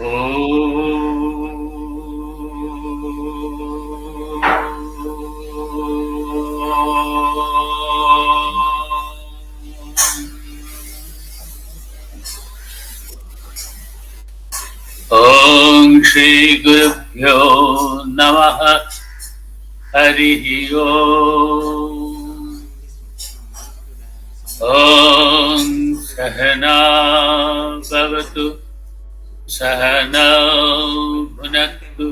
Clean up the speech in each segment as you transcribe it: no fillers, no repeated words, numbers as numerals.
ॐ श्री गुरुभ्यो नमः हरिः ओम् ॐ सहना भवतु सहनौ भुनक्तु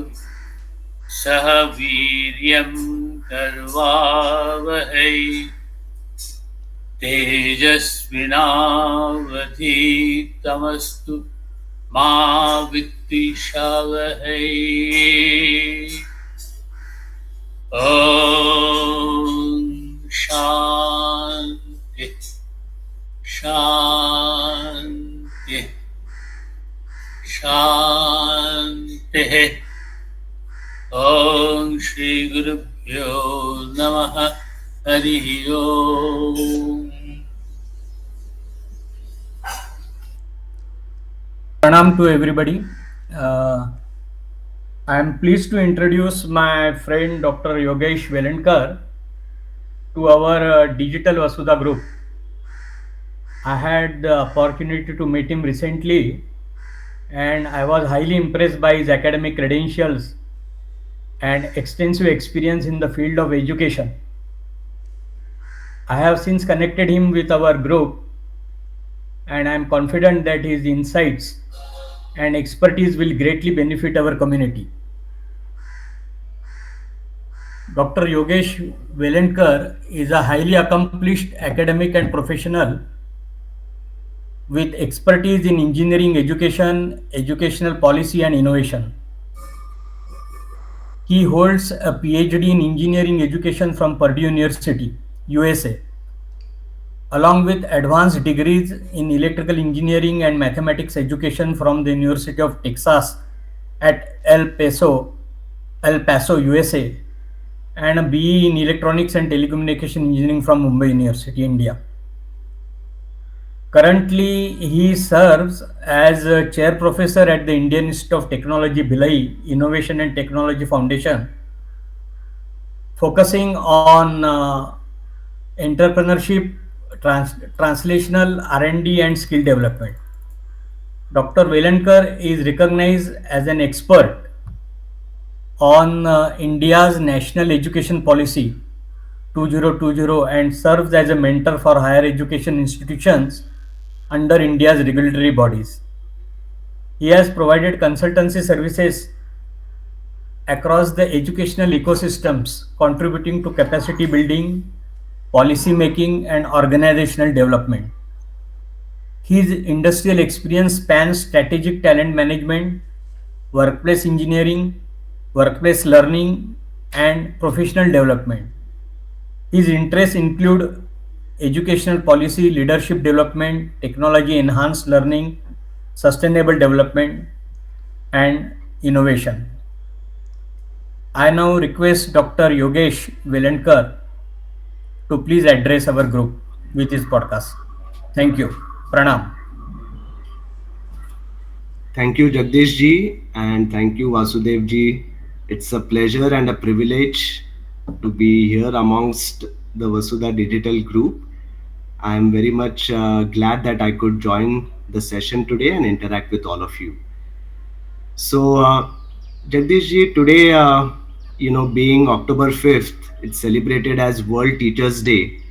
सह वीर्यं कर्वावहै तेजस्विनावधीतमस्तु मा विद्विषावहै ॐ शान्ति शान्ति शान्तिः ॐ श्री गुरुभ्यो नमः हरिः ओम् Pranam to everybody. I am pleased to introduce my friend Dr. Yogesh Velankar to our digital Vasudha group. I had the opportunity to meet him recently and I was highly impressed by his academic credentials and extensive experience in the field of education. I have since connected him with our group and I am confident that his insights and expertise will greatly benefit our community. Dr. Yogesh Velankar is a highly accomplished academic and professional with expertise in engineering education, educational policy and innovation. He holds a PhD in engineering education from Purdue University, USA, along with advanced degrees in electrical engineering and mathematics education from the University of Texas at El Paso, USA, and a BE in electronics and telecommunication engineering from Mumbai University, India. Currently, he serves as a chair professor at the Indian Institute of Technology, Bhilai Innovation and Technology Foundation, focusing on entrepreneurship, translational R&D and skill development. Dr. Velankar is recognized as an expert on India's National Education Policy 2020 and serves as a mentor for higher education institutions under India's regulatory bodies. He has provided consultancy services across the educational ecosystems, contributing to capacity building, policy making, and organizational development. His industrial experience spans strategic talent management, workplace engineering, workplace learning, and professional development. His interests include educational policy, leadership development, technology enhanced learning, sustainable development, and innovation. I now request Dr. Yogesh Velankar to please address our group with his podcast. Thank you. Pranam. Thank you, Jagdish ji, and thank you, Vasudev ji. It's a pleasure and a privilege to be here amongst the Vasudha Digital Group. I am very much glad that I could join the session today and interact with all of you. So, Jagdish ji, today, being October 5th, it's celebrated as World Teachers Day.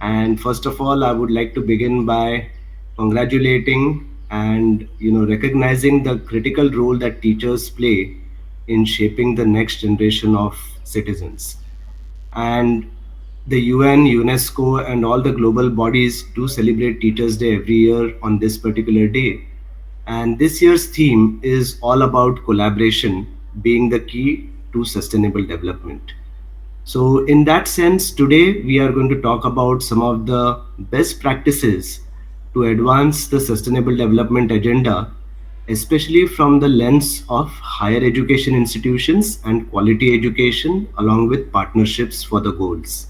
And first of all, I would like to begin by congratulating and recognizing the critical role that teachers play in shaping the next generation of citizens. And the UN, UNESCO, and all the global bodies do celebrate Teachers Day every year on this particular day. And this year's theme is all about collaboration being the key to sustainable development. So in that sense, today we are going to talk about some of the best practices to advance the sustainable development agenda, especially from the lens of higher education institutions and quality education, along with partnerships for the goals.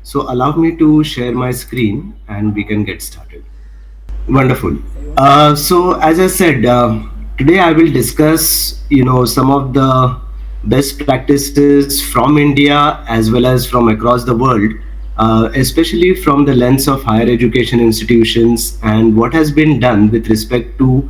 So allow me to share my screen and we can get started. Wonderful. So as I said, Today I will discuss, some of the best practices from India as well as from across the world, especially from the lens of higher education institutions and what has been done with respect to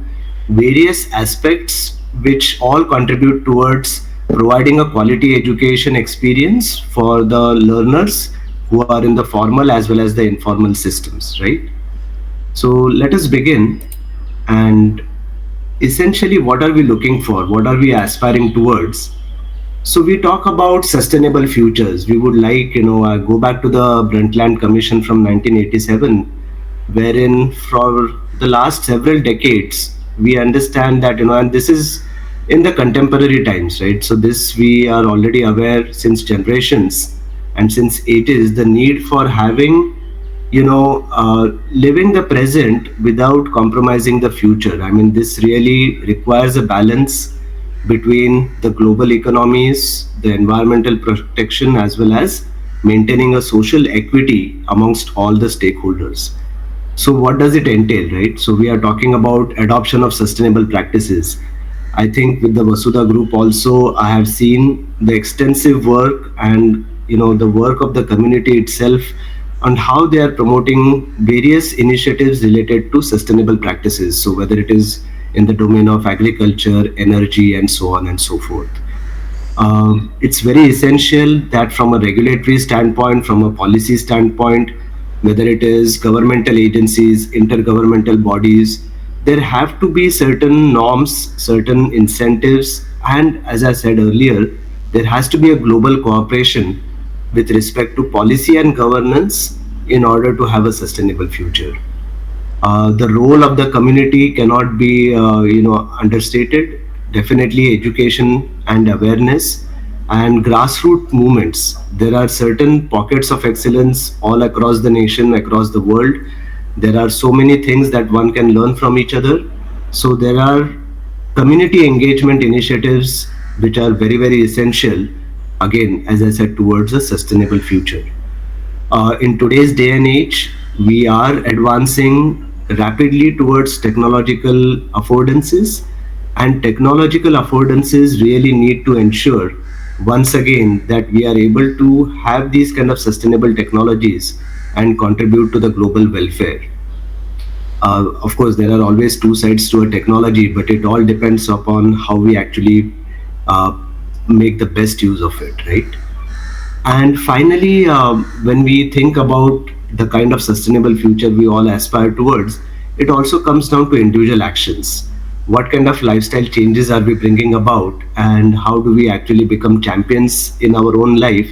various aspects which all contribute towards providing a quality education experience for the learners who are in the formal as well as the informal systems, right? So let us begin. And essentially, what are we looking for? What are we aspiring towards? So we talk about sustainable futures. We would like, go back to the Brundtland Commission from 1987, wherein for the last several decades, we understand that, and this is in the contemporary times, right? So this we are already aware since generations, and since it is the need for having, living the present without compromising the future. I mean, this really requires a balance between the global economies, the environmental protection, as well as maintaining a social equity amongst all the stakeholders. So what does it entail, right? So we are talking about adoption of sustainable practices. I think with the Vasudha group also, I have seen the extensive work and the work of the community itself on how they are promoting various initiatives related to sustainable practices. So whether it is in the domain of agriculture, energy, and so on and so forth. It's very essential that from a regulatory standpoint, from a policy standpoint, whether it is governmental agencies, intergovernmental bodies, there have to be certain norms, certain incentives, and as I said earlier, there has to be a global cooperation with respect to policy and governance in order to have a sustainable future. The role of the community cannot be understated. Definitely education and awareness and grassroots movements. There are certain pockets of excellence all across the nation, across the world. There are so many things that one can learn from each other. So there are community engagement initiatives which are very, very essential, again, as I said, towards a sustainable future. In today's day and age, we are advancing rapidly towards technological affordances, and technological affordances really need to ensure, once again, that we are able to have these kind of sustainable technologies and contribute to the global welfare. Of course, there are always two sides to a technology, but it all depends upon how we actually uh, make the best use of it, right? And finally, when we think about the kind of sustainable future we all aspire towards, it also comes down to individual actions. What kind of lifestyle changes are we bringing about, and how do we actually become champions in our own life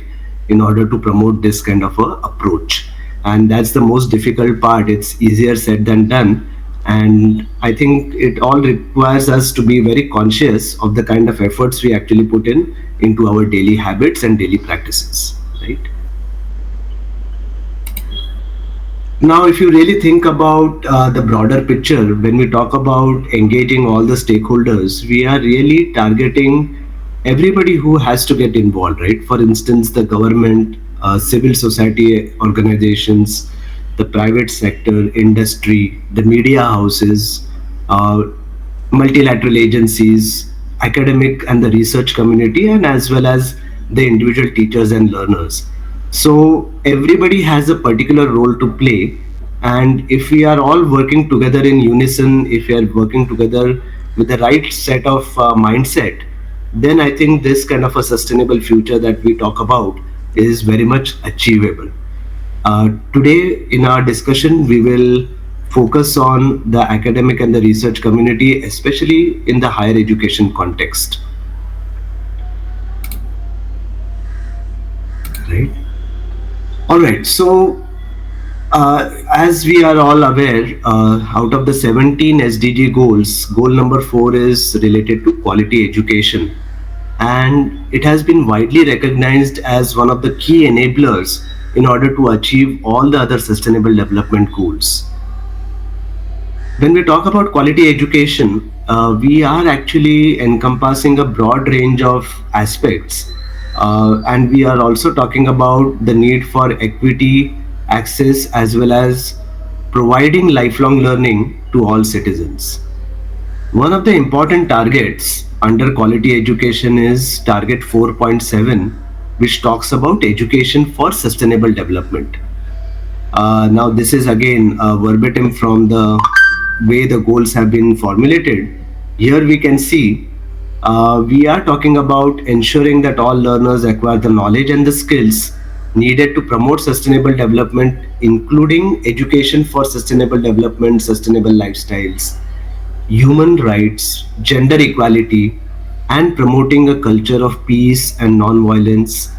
in order to promote this kind of a approach? And that's the most difficult part. It's easier said than done. And I think it all requires us to be very conscious of the kind of efforts we actually put in into our daily habits and daily practices, right? Now, if you really think about the broader picture, when we talk about engaging all the stakeholders, we are really targeting everybody who has to get involved, right? For instance, the government, civil society organizations, the private sector, industry, the media houses, uh, multilateral agencies, academic and the research community, and as well as the individual teachers and learners. So everybody has a particular role to play, and if we are all working together in unison, if we are working together with the right set of mindset, then I think this kind of a sustainable future that we talk about is very much achievable. Today, in our discussion, we will focus on the academic and the research community, especially in the higher education context. Right. All right. So, as we are all aware, out of the 17 SDG goals, goal number 4 is related to quality education. And it has been widely recognized as one of the key enablers in order to achieve all the other sustainable development goals. When we talk about quality education, we are actually encompassing a broad range of aspects. And we are also talking about the need for equity, access, as well as providing lifelong learning to all citizens. One of the important targets under quality education is target 4.7, which talks about education for sustainable development. Now, this is again verbatim from the way the goals have been formulated. Here we can see we are talking about ensuring that all learners acquire the knowledge and the skills needed to promote sustainable development, including education for sustainable development, sustainable lifestyles, human rights, gender equality, and promoting a culture of peace and non-violence,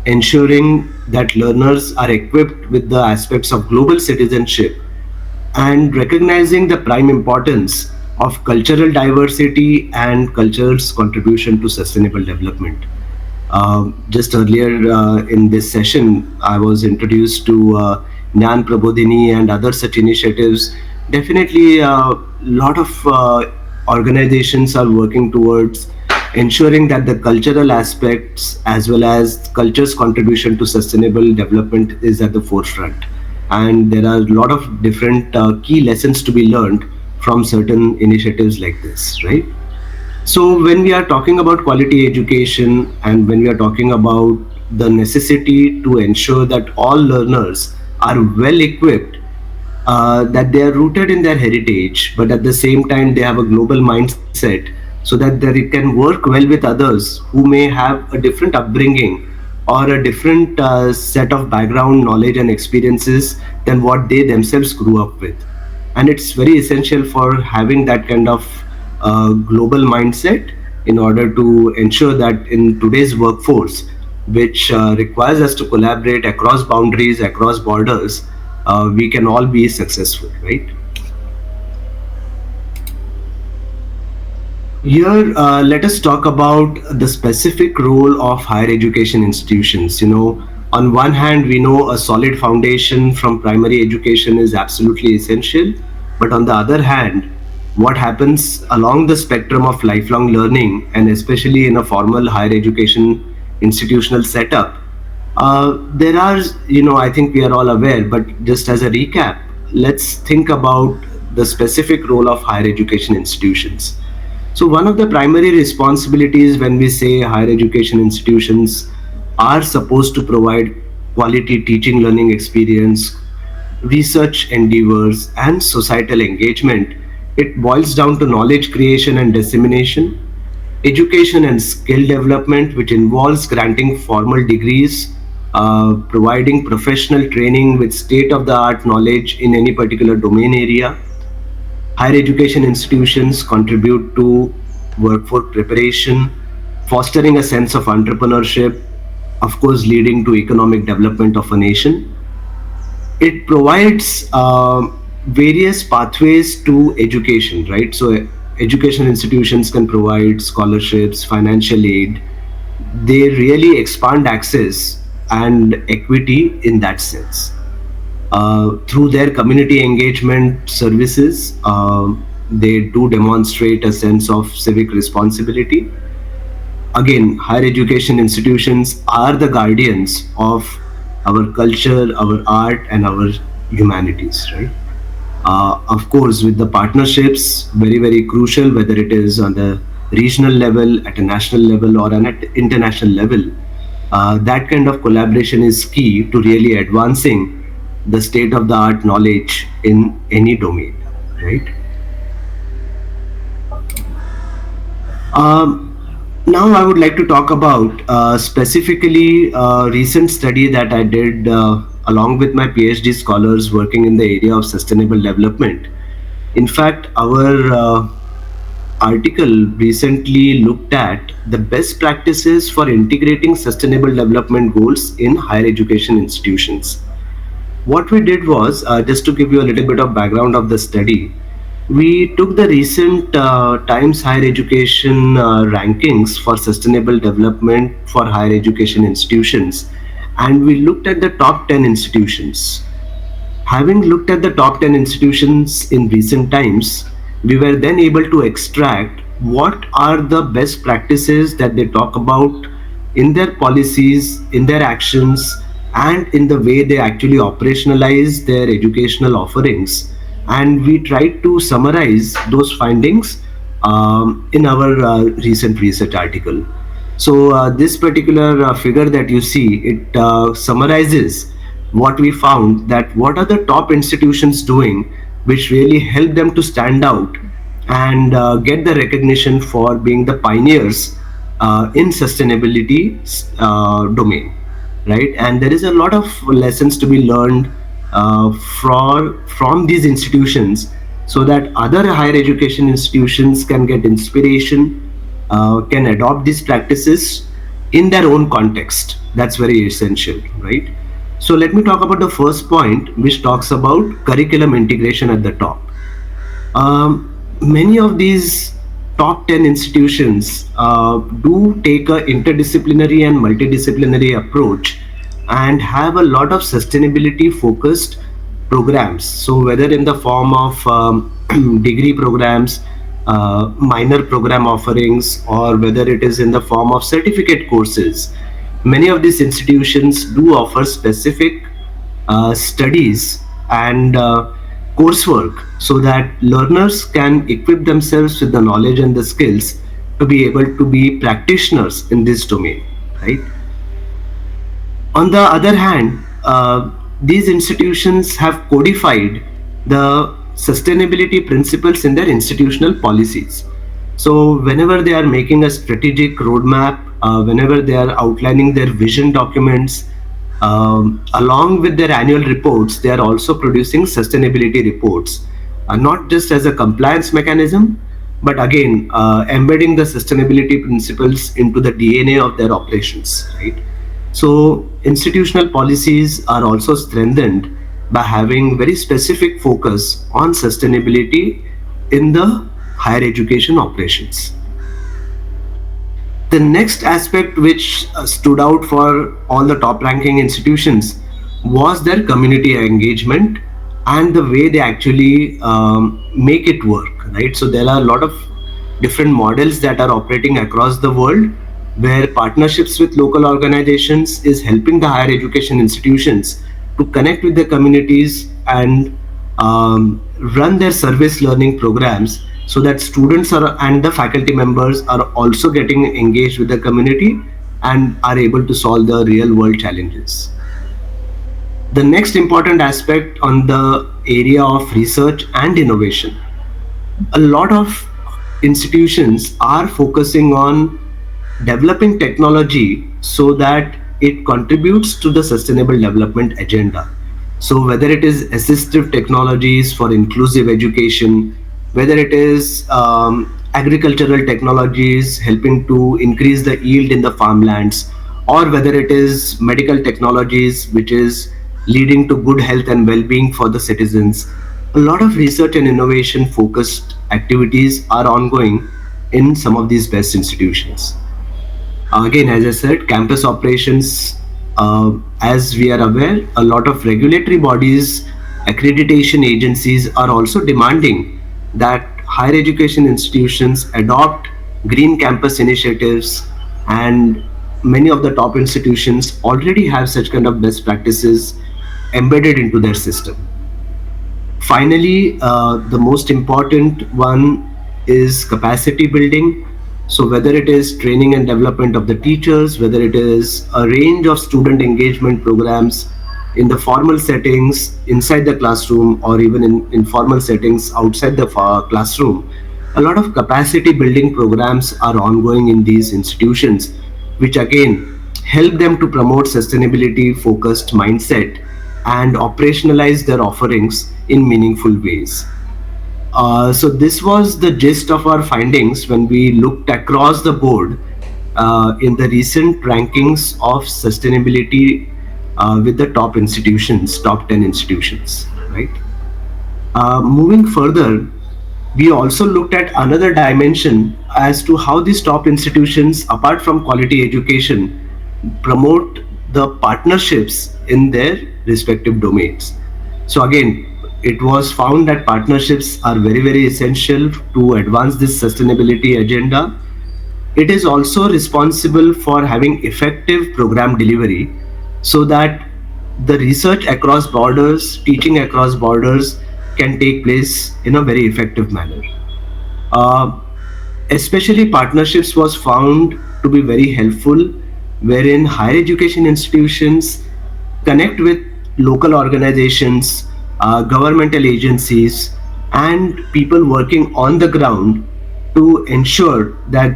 ensuring that learners are equipped with the aspects of global citizenship, and recognizing the prime importance of cultural diversity and culture's contribution to sustainable development. Just earlier in this session, I was introduced to Nyan Prabodhini and other such initiatives. Definitely, a lot of organizations are working towards ensuring that the cultural aspects as well as culture's contribution to sustainable development is at the forefront. And there are a lot of different key lessons to be learned from certain initiatives like this, right? So, when we are talking about quality education and when we are talking about the necessity to ensure that all learners are well equipped, that they are rooted in their heritage, but at the same time they have a global mindset so that they can work well with others who may have a different upbringing or a different set of background knowledge and experiences than what they themselves grew up with. And it's very essential for having that kind of global mindset in order to ensure that in today's workforce, which requires us to collaborate across boundaries, across borders, we can all be successful, right? Here, let us talk about the specific role of higher education institutions. On one hand, we know a solid foundation from primary education is absolutely essential. But on the other hand, what happens along the spectrum of lifelong learning, and especially in a formal higher education institutional setup, there are, I think we are all aware, but just as a recap, let's think about the specific role of higher education institutions. So, one of the primary responsibilities when we say higher education institutions are supposed to provide quality teaching learning experience, research endeavors, and societal engagement, it boils down to knowledge creation and dissemination, education and skill development, which involves granting formal degrees, providing professional training with state of the art knowledge in any particular domain area. Higher education institutions contribute to workforce preparation, fostering a sense of entrepreneurship, of course, leading to economic development of a nation. It provides various pathways to education, right? So, education institutions can provide scholarships, financial aid. They really expand access and equity in that sense. Through their community engagement services, they do demonstrate a sense of civic responsibility. Again, higher education institutions are the guardians of our culture, our art, and our humanities, right? Of course, with the partnerships, very, very crucial, whether it is on the regional level, at a national level, or an international level, that kind of collaboration is key to really advancing the state of the art knowledge in any domain, right? Now, I would like to talk about specifically a recent study that I did along with my PhD scholars working in the area of sustainable development. In fact, our article recently looked at the best practices for integrating sustainable development goals in higher education institutions. What we did was, just to give you a little bit of background of the study, we took the recent Times Higher Education rankings for sustainable development for higher education institutions, and we looked at the top 10 institutions. Having looked at the top 10 institutions in recent times, we were then able to extract what are the best practices that they talk about in their policies, in their actions, and in the way they actually operationalize their educational offerings. And we tried to summarize those findings in our recent research article. So this particular figure that you see, it summarizes what we found, that what are the top institutions doing which really help them to stand out and get the recognition for being the pioneers in sustainability domain, right? And there is a lot of lessons to be learned from these institutions, so that other higher education institutions can get inspiration, can adopt these practices in their own context. That's very essential, right? So let me talk about the first point, which talks about curriculum integration at the top. Many of these top 10 institutions do take a interdisciplinary and multidisciplinary approach and have a lot of sustainability focused programs. So whether in the form of degree programs, minor program offerings, or whether it is in the form of certificate courses, many of these institutions do offer specific studies and coursework, so that learners can equip themselves with the knowledge and the skills to be able to be practitioners in this domain, right? On the other hand, these institutions have codified the sustainability principles in their institutional policies. So, whenever they are making a strategic roadmap, whenever they are outlining their vision documents, along with their annual reports, they are also producing sustainability reports, not just as a compliance mechanism, but again, embedding the sustainability principles into the DNA of their operations, right? So, institutional policies are also strengthened by having very specific focus on sustainability in the higher education operations. The next aspect which stood out for all the top ranking institutions was their community engagement and the way they actually make it work, right? So there are a lot of different models that are operating across the world, where partnerships with local organizations is helping the higher education institutions to connect with the communities and run their service learning programs, so that students are, and the faculty members are also getting engaged with the community and are able to solve the real world challenges. The next important aspect on the area of research and innovation, a lot of institutions are focusing on developing technology so that it contributes to the sustainable development agenda. So, whether it is assistive technologies for inclusive education, whether it is agricultural technologies helping to increase the yield in the farmlands, or whether it is medical technologies which is leading to good health and well being for the citizens, a lot of research and innovation focused activities are ongoing in some of these best institutions. Again, as I said, campus operations, as we are aware, a lot of regulatory bodies, accreditation agencies are also demanding that higher education institutions adopt green campus initiatives, and many of the top institutions already have such kind of best practices embedded into their system. Finally, the most important one is capacity building. So, whether it is training and development of the teachers, whether it is a range of student engagement programs in the formal settings inside the classroom, or even in informal settings outside the classroom, a lot of capacity building programs are ongoing in these institutions, which again help them to promote sustainability focused mindset and operationalize their offerings in meaningful ways. So this was the gist of our findings when we looked across the board in the recent rankings of sustainability with the top institutions, top 10 institutions, right? Moving further, we also looked at another dimension as to how these top institutions, apart from quality education, promote the partnerships in their respective domains. So again, it was found that partnerships are very, very essential to advance this sustainability agenda. It is also responsible for having effective program delivery, so that the research across borders, teaching across borders can take place in a very effective manner. Uh, Especially partnerships was found to be very helpful, wherein higher education institutions connect with local organizations, governmental agencies, and people working on the ground to ensure that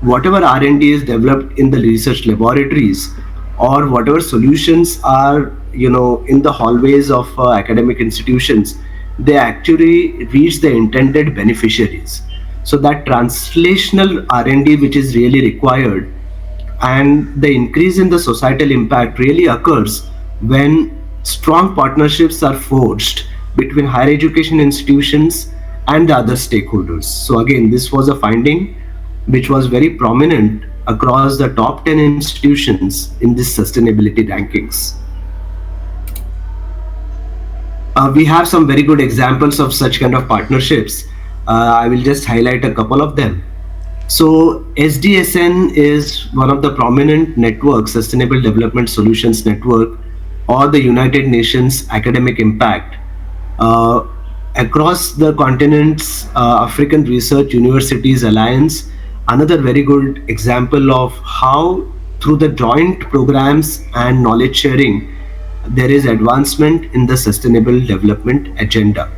whatever R&D is developed in the research laboratories, or whatever solutions are in the hallways of academic institutions, they actually reach the intended beneficiaries. So that translational R&D which is really required, and the increase in the societal impact really occurs when strong partnerships are forged between higher education institutions and the other stakeholders. So again, this was a finding which was very prominent across the top 10 institutions in this sustainability rankings. We have some very good examples of such kind of partnerships. I will just highlight a couple of them. So SDSN is one of the prominent networks, Sustainable Development Solutions Network, or the United Nations Academic Impact. Uh, Across the continent's African Research Universities Alliance, another very good example of how through the joint programs and knowledge sharing, there is advancement in the sustainable development agenda.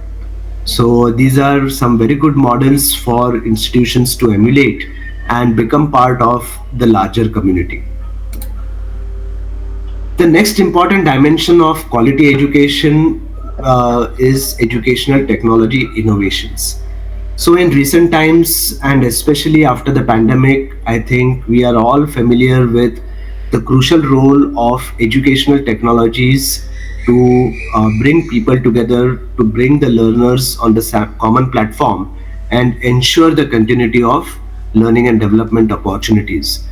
So these are some very good models for institutions to emulate and become part of the larger community. The next important dimension of quality education is educational technology innovations. So, in recent times, and especially after the pandemic, I think we are all familiar with the crucial role of educational technologies to bring people together, to bring the learners on the common platform, and ensure the continuity of learning and development opportunities.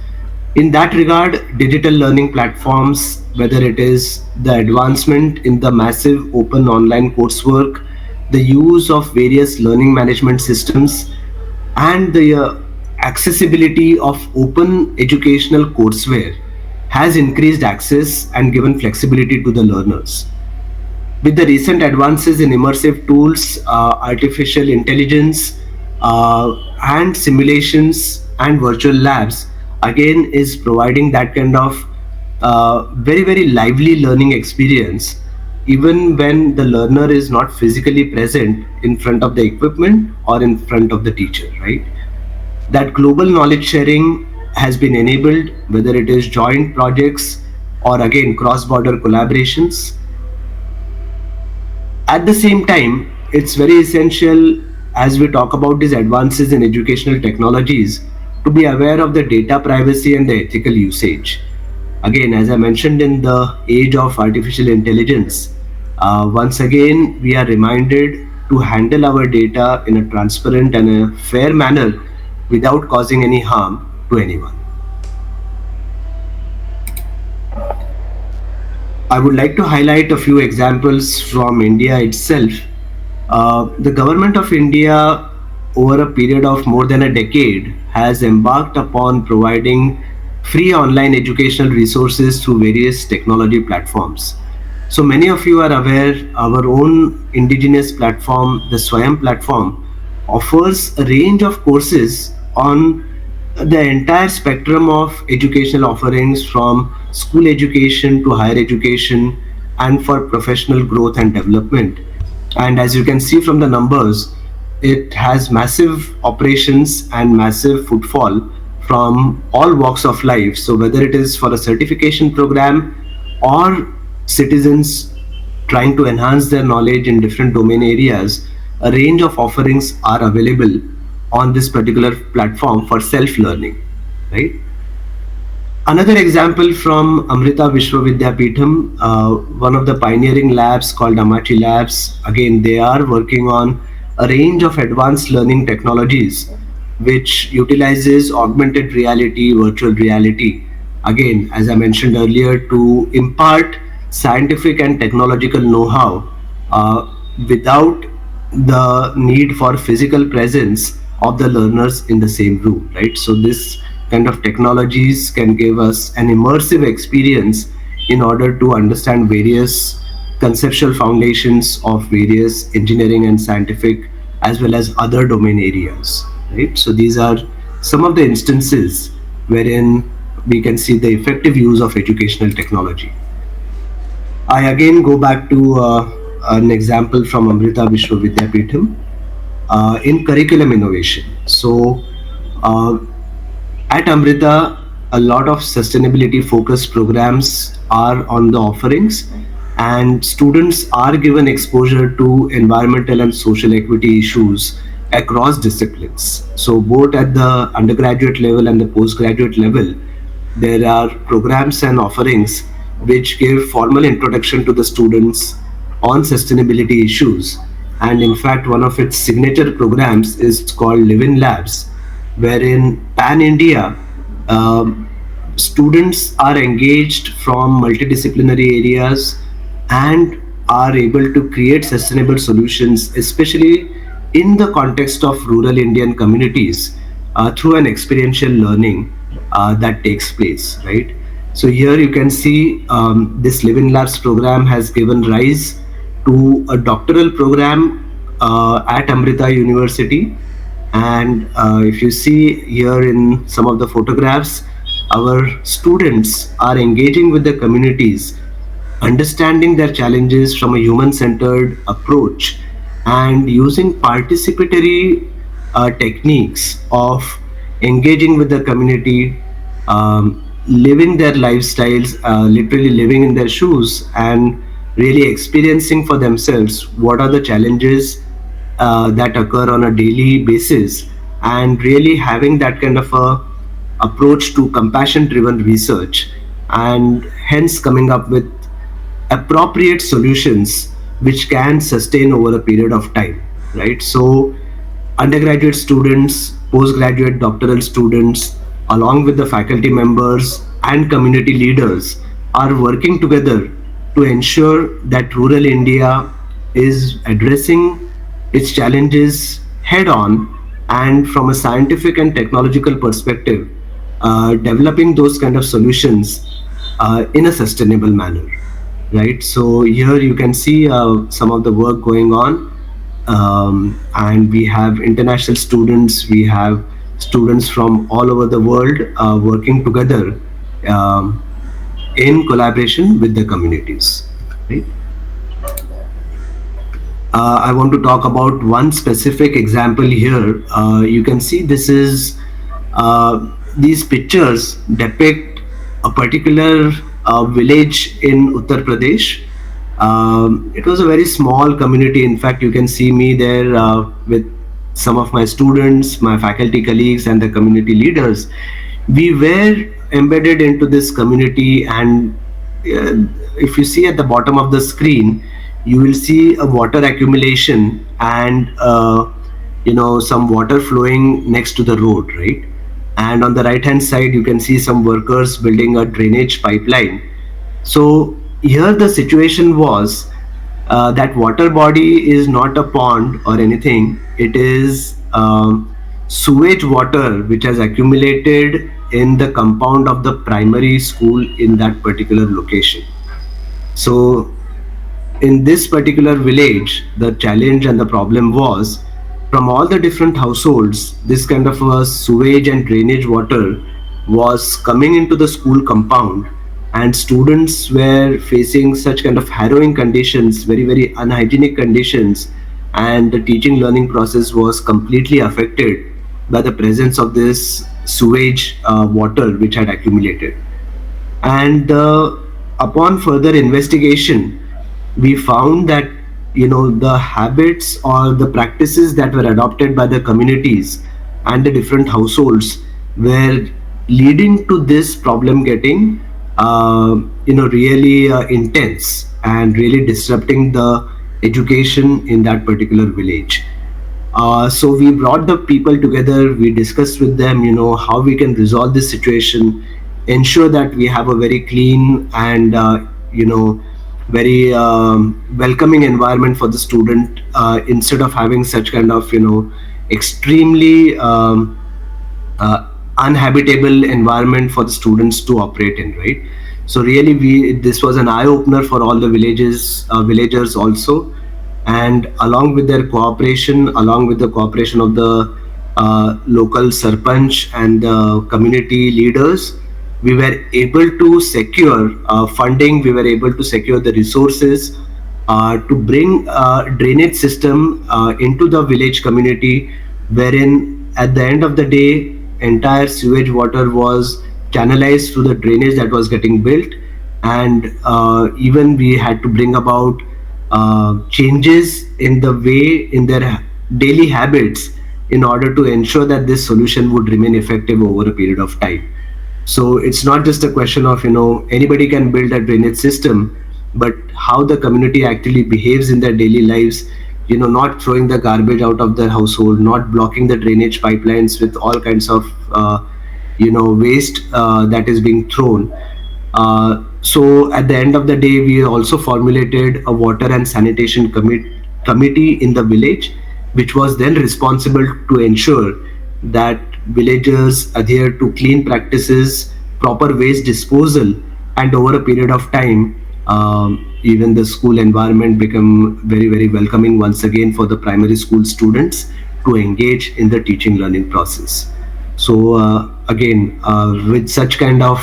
In that regard, digital learning platforms, whether it is the advancement in the massive open online coursework, the use of various learning management systems, and the accessibility of open educational courseware has increased access and given flexibility to the learners. With the recent advances in immersive tools, artificial intelligence, and simulations and virtual labs, again is providing that kind of very very lively learning experience, even when the learner is not physically present in front of the equipment or in front of the teacher, right? That global knowledge sharing has been enabled, whether it is joint projects or again cross border collaborations. At the same time, it's very essential as we talk about these advances in educational technologies to be aware of the data privacy and the ethical usage. Again, as I mentioned, in the age of artificial intelligence, once again we are reminded to handle our data in a transparent and a fair manner without causing any harm to anyone. I would like to highlight a few examples from India itself. The government of India, over a period of more than a decade, has embarked upon providing free online educational resources through various technology platforms. So many of you are aware, our own indigenous platform, the Swayam platform, offers a range of courses on the entire spectrum of educational offerings, from school education to higher education and for professional growth and development. And as you can see from the numbers, it has massive operations and massive footfall from all walks of life. So whether it is for a certification program or citizens trying to enhance their knowledge in different domain areas, a range of offerings are available on this particular platform for self learning, right? Another example from Amrita Vishwa Vidyapeetham, one of the pioneering labs called Amachi Labs. Again, they are working on a range of advanced learning technologies which utilizes augmented reality, virtual reality. Again, as I mentioned earlier, to impart scientific and technological know-how without the need for physical presence of the learners in the same room, right? So this kind of technologies can give us an immersive experience in order to understand various conceptual foundations of various engineering and scientific as well as other domain areas. right? So these are some of the instances wherein we can see the effective use of educational technology. I again go back to an example from Amrita Vishwa Vidyapeetham in curriculum innovation. So uh, at Amrita, a lot of sustainability focused programs are on the offerings, and students are given exposure to environmental and social equity issues across disciplines. So, both at the undergraduate level and the postgraduate level, there are programs and offerings which give formal introduction to the students on sustainability issues. And in fact, one of its signature programs is called Live in Labs, wherein Pan India students are engaged from multidisciplinary areas and are able to create sustainable solutions, especially in the context of rural Indian communities through an experiential learning that takes place, right? So here you can see this Live in Labs program has given rise to a doctoral program at Amrita University. And if you see here in some of the photographs, our students are engaging with the communities, understanding their challenges from a human centered approach, and using participatory techniques of engaging with the community, living their lifestyles, literally living in their shoes, and really experiencing for themselves what are the challenges that occur on a daily basis, and really having that kind of a approach to compassion driven research, and hence coming up with appropriate solutions which can sustain over a period of time, right? So undergraduate students, postgraduate doctoral students, along with the faculty members and community leaders, are working together to ensure that rural India is addressing its challenges head on, and from a scientific and technological perspective, developing those kind of solutions in a sustainable manner, right? So here you can see some of the work going on, and we have international students, we have students from all over the world working together um, in collaboration with the communities, right? I want to talk about one specific example here. You can see this is these pictures depict a particular village in Uttar Pradesh. It was a very small community. In fact, you can see me there with some of my students, my faculty colleagues, and the community leaders. We were embedded into this community, and if you see at the bottom of the screen, you will see a water accumulation and some water flowing next to the road, right? And on the right hand side, you can see some workers building a drainage pipeline. So here the situation was that water body is not a pond or anything. It is sewage water which has accumulated in the compound of the primary school in that particular location. So in this particular village, the challenge and the problem was, from all the different households, this kind of a sewage and drainage water was coming into the school compound, and students were facing such kind of harrowing conditions, very, very unhygienic conditions, and the teaching learning process was completely affected by the presence of this sewage water which had accumulated. And upon further investigation, we found that the habits or the practices that were adopted by the communities and the different households were leading to this problem getting really intense and really disrupting the education in that particular village. So we brought the people together. We discussed with them, how we can resolve this situation, ensure that we have a very clean and very welcoming environment for the student, instead of having such kind of extremely uninhabitable environment for the students to operate in, right? So really, we this was an eye opener for all the villagers also, and along with their cooperation, along with the cooperation of the local sarpanch and community leaders, we were able to secure funding. We were able to secure the resources to bring drainage system into the village community, wherein at the end of the day, entire sewage water was channelized through the drainage that was getting built. And even we had to bring about changes in the way in their daily habits in order to ensure that this solution would remain effective over a period of time. So it's not just a question of, anybody can build a drainage system, but how the community actually behaves in their daily lives, not throwing the garbage out of their household, not blocking the drainage pipelines with all kinds of waste that is being thrown. So at the end of the day, we also formulated a water and sanitation committee in the village, which was then responsible to ensure that villagers adhere to clean practices, proper waste disposal, and over a period of time, even the school environment become very, very welcoming once again for the primary school students to engage in the teaching learning process. So again, with such kind of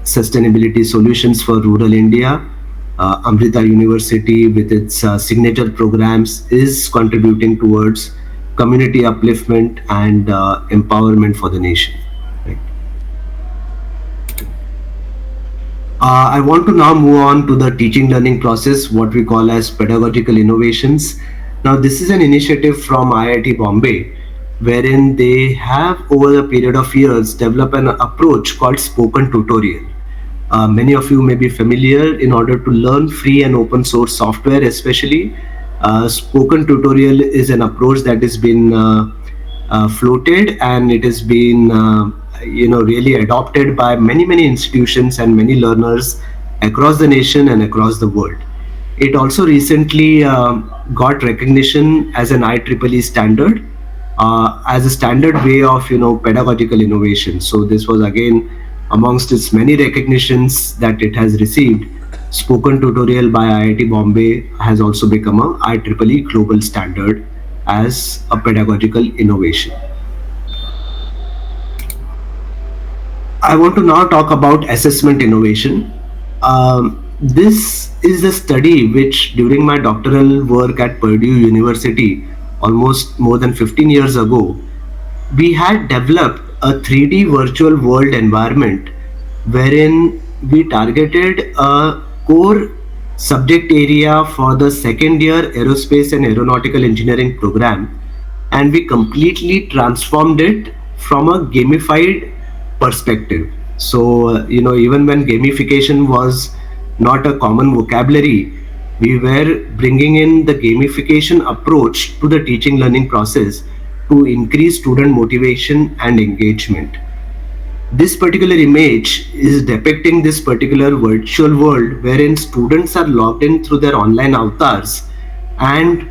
sustainability solutions for rural India, Amrita University, with its signature programs, is contributing towards community upliftment and empowerment for the nation. Right. I want to now move on to the teaching learning process, what we call as pedagogical innovations. Now, this is an initiative from IIT Bombay, wherein they have, over a period of years, developed an approach called spoken tutorial. Many of you may be familiar. In order to learn free and open source software, especially, spoken tutorial is an approach that has been floated, and it has been really adopted by many, many institutions and many learners across the nation and across the world. It also recently got recognition as an IEEE standard, as a standard way of pedagogical innovation. So this was again amongst its many recognitions that it has received. Spoken tutorial by IIT Bombay has also become a IEEE global standard as a pedagogical innovation. I want to now talk about assessment innovation. This is a study which, during my doctoral work at Purdue University, almost more than 15 years ago, we had developed a 3D virtual world environment wherein we targeted a core subject area for the second year aerospace and aeronautical engineering program, and we completely transformed it from a gamified perspective. So, even when gamification was not a common vocabulary, we were bringing in the gamification approach to the teaching learning process to increase student motivation and engagement. This particular image is depicting this particular virtual world wherein students are logged in through their online avatars, and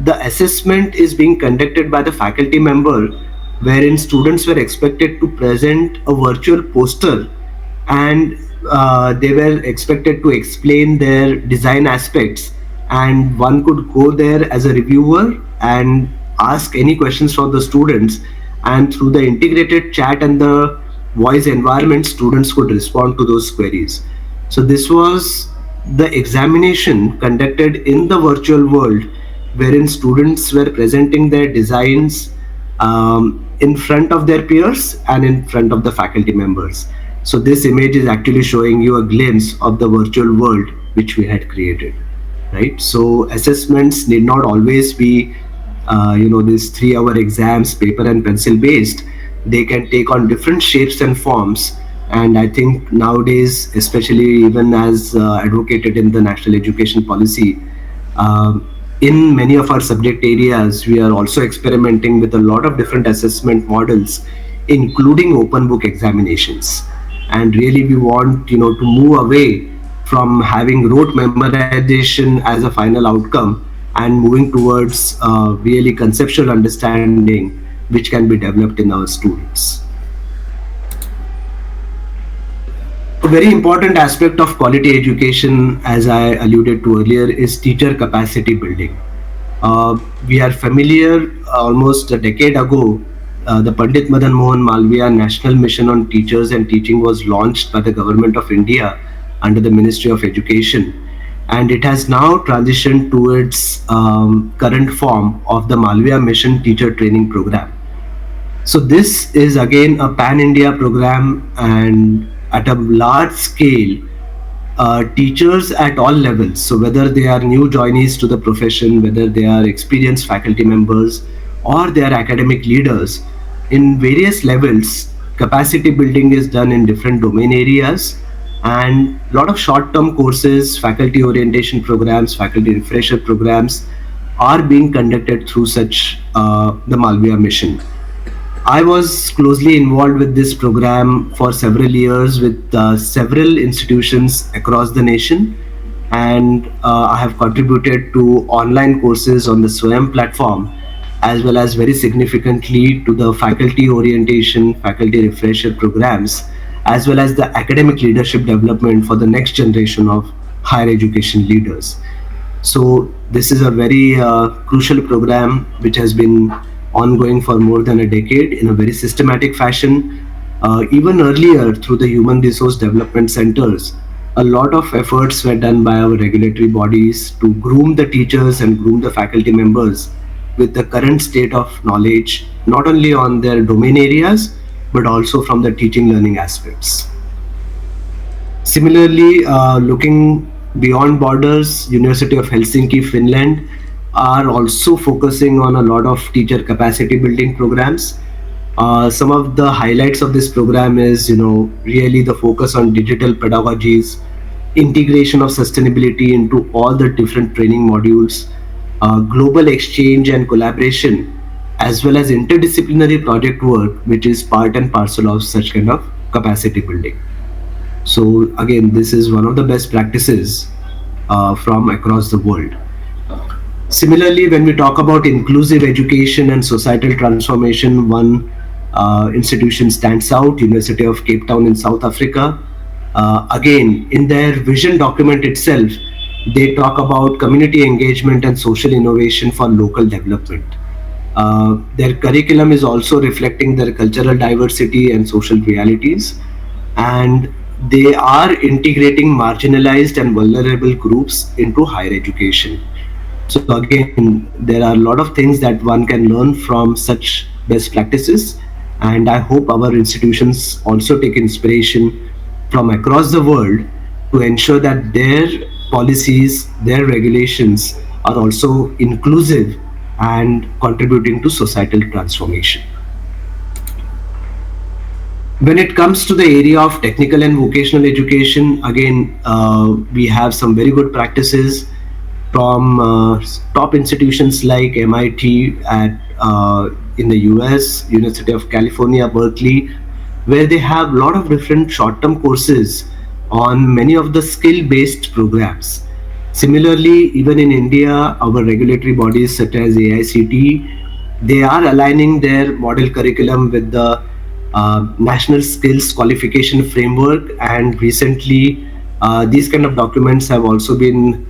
the assessment is being conducted by the faculty member, wherein students were expected to present a virtual poster, and they were expected to explain their design aspects, and one could go there as a reviewer and ask any questions from the students, and through the integrated chat and the voice environment, students could respond to those queries. So this was the examination conducted in the virtual world, wherein students were presenting their designs in front of their peers and in front of the faculty members. So this image is actually showing you a glimpse of the virtual world which we had created, right? So assessments need not always be, these 3-hour exams, paper and pencil based. They can take on different shapes and forms. And I think nowadays, especially even as advocated in the national education policy, in many of our subject areas, we are also experimenting with a lot of different assessment models, including open book examinations. And really, we want to move away from having rote memorization as a final outcome and moving towards really conceptual understanding, which can be developed in our students. A very important aspect of quality education, as I alluded to earlier, is teacher capacity building. We are familiar almost a decade ago, the Pandit Madan Mohan Malviya National Mission on Teachers and Teaching was launched by the Government of India under the Ministry of Education. And it has now transitioned to its current form of the Malviya Mission Teacher Training Program. So this is again a pan-India program, and at a large scale, teachers at all levels. So whether they are new joinees to the profession, whether they are experienced faculty members, or they are academic leaders, in various levels, capacity building is done in different domain areas, and a lot of short-term courses, faculty orientation programs, faculty refresher programs are being conducted through such the Malviya mission. I was closely involved with this program for several years with several institutions across the nation, and I have contributed to online courses on the SWAYAM platform, as well as very significantly to the faculty orientation, faculty refresher programs, as well as the academic leadership development for the next generation of higher education leaders. So this is a very crucial program which has been ongoing for more than a decade in a very systematic fashion. Even earlier, through the human resource development centers, a lot of efforts were done by our regulatory bodies to groom the teachers and groom the faculty members with the current state of knowledge, not only on their domain areas, but also from the teaching learning aspects. Similarly, looking beyond borders, University of Helsinki, Finland, are also focusing on a lot of teacher capacity building programs. Some of the highlights of this program is, really the focus on digital pedagogies, integration of sustainability into all the different training modules, global exchange and collaboration, as well as interdisciplinary project work, which is part and parcel of such kind of capacity building. So again, this is one of the best practices from across the world. Similarly, when we talk about inclusive education and societal transformation, one institution stands out, University of Cape Town in South Africa. Again, in their vision document itself, they talk about community engagement and social innovation for local development. Their curriculum is also reflecting their cultural diversity and social realities, and they are integrating marginalized and vulnerable groups into higher education. So again, there are a lot of things that one can learn from such best practices, and I hope our institutions also take inspiration from across the world to ensure that their policies, their regulations are also inclusive and contributing to societal transformation. When it comes to the area of technical and vocational education, again, we have some very good practices from top institutions like MIT in the US, University of California, Berkeley, where they have a lot of different short-term courses on many of the skill-based programs. Similarly, even in India, our regulatory bodies such as AICT, they are aligning their model curriculum with the national skills qualification framework, and recently these kind of documents have also been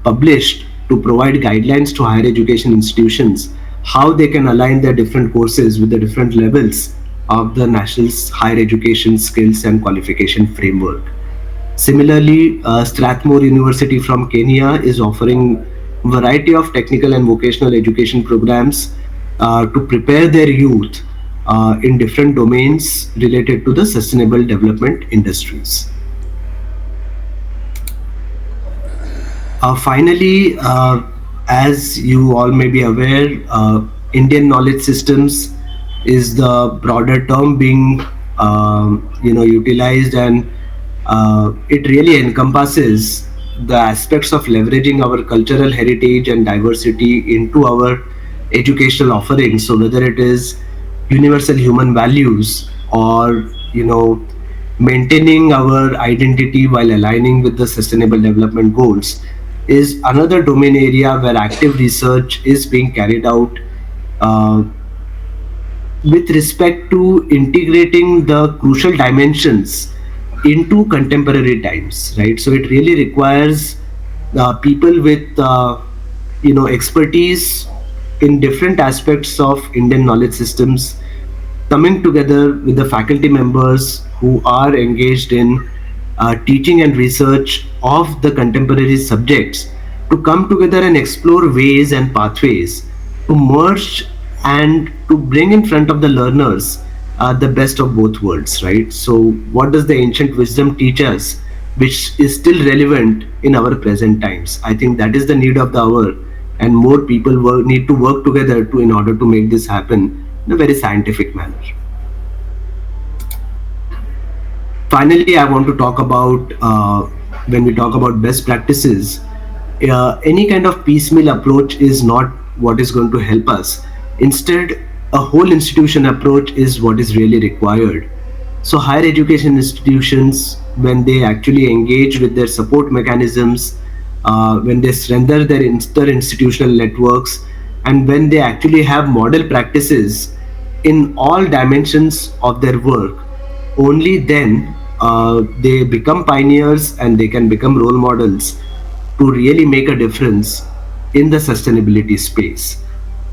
published to provide guidelines to higher education institutions how they can align their different courses with the different levels of the national higher education skills and qualification framework. Similarly, Strathmore University from Kenya is offering variety of technical and vocational education programs to prepare their youth in different domains related to the sustainable development industries. Finally, as you all may be aware, Indian knowledge systems is the broader term being utilized, and it really encompasses the aspects of leveraging our cultural heritage and diversity into our educational offerings. So whether it is universal human values or maintaining our identity while aligning with the sustainable development goals is another domain area where active research is being carried out uh, with respect to integrating the crucial dimensions into contemporary times, right? So it really requires people with expertise in different aspects of Indian knowledge systems, coming together with the faculty members who are engaged in teaching and research of the contemporary subjects, to come together and explore ways and pathways to merge and to bring in front of the learners the best of both worlds, right? So what does the ancient wisdom teach us, which is still relevant in our present times? I think that is the need of the hour, and more people need to work together to in order to make this happen in a very scientific manner. Finally, I want to talk about when we talk about best practices, any kind of piecemeal approach is not what is going to help us. Instead, a whole institution approach is what is really required. So higher education institutions, when they actually engage with their support mechanisms, when they strengthen their inter-institutional networks, and when they actually have model practices in all dimensions of their work, only then they become pioneers and they can become role models to really make a difference in the sustainability space.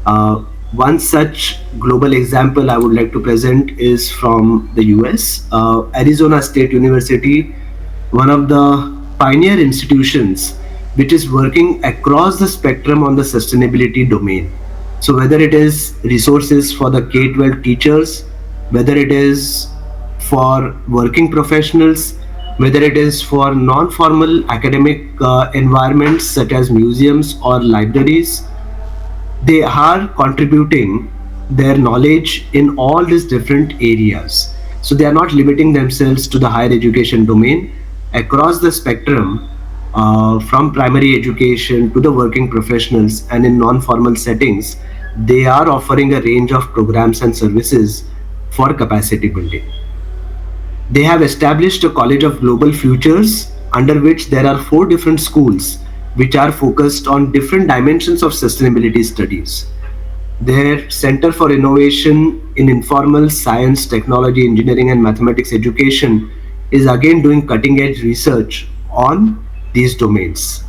Uh, One such global example I would like to present is from the US. Arizona State University, one of the pioneer institutions which is working across the spectrum on the sustainability domain. So, whether it is resources for the K 12 teachers, whether it is for working professionals, whether it is for non formal academic environments such as museums or libraries, they are contributing their knowledge in all these different areas. So they are not limiting themselves to the higher education domain. Across the spectrum, from primary education to the working professionals and in non-formal settings, they are offering a range of programs and services for capacity building. They have established a College of Global Futures, under which there are four different schools which are focused on different dimensions of sustainability studies. Their Center for Innovation in Informal Science, Technology, Engineering, and Mathematics Education is again doing cutting edge research on these domains.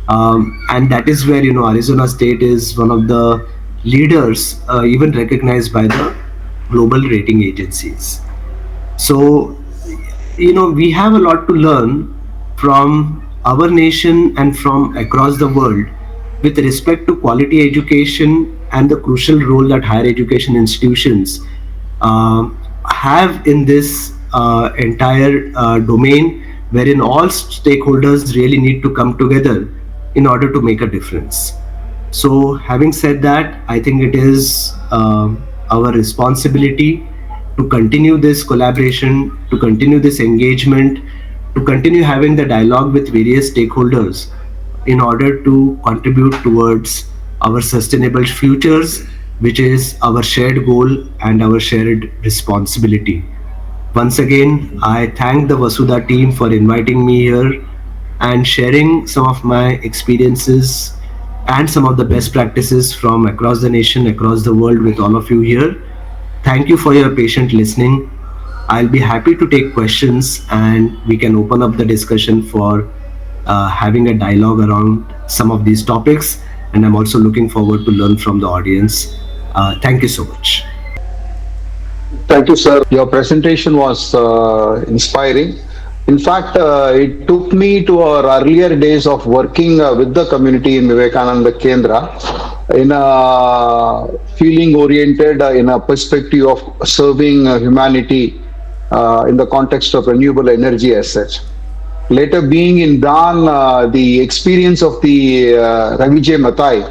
And that is where, Arizona State is one of the leaders, even recognized by the global rating agencies. So, we have a lot to learn from our nation and from across the world with respect to quality education and the crucial role that higher education institutions uh, have in this entire domain, wherein all stakeholders really need to come together in order to make a difference. So, having said that, I think it is our responsibility to continue this collaboration, to continue this engagement, to continue having the dialogue with various stakeholders in order to contribute towards our sustainable futures, which is our shared goal and our shared responsibility. Once again, I thank the Vasudha team for inviting me here and sharing some of my experiences and some of the best practices from across the nation, across the world with all of you here. Thank you for your patient listening. I'll be happy to take questions and we can open up the discussion for having a dialogue around some of these topics. And I'm also looking forward to learn from the audience. Thank you so much. Thank you, sir. Your presentation was inspiring. In fact, it took me to our earlier days of working with the community in Vivekananda Kendra in a feeling oriented, in a perspective of serving humanity in the context of renewable energy as such. Later, being in Dan, the experience of the Ravijay Matai,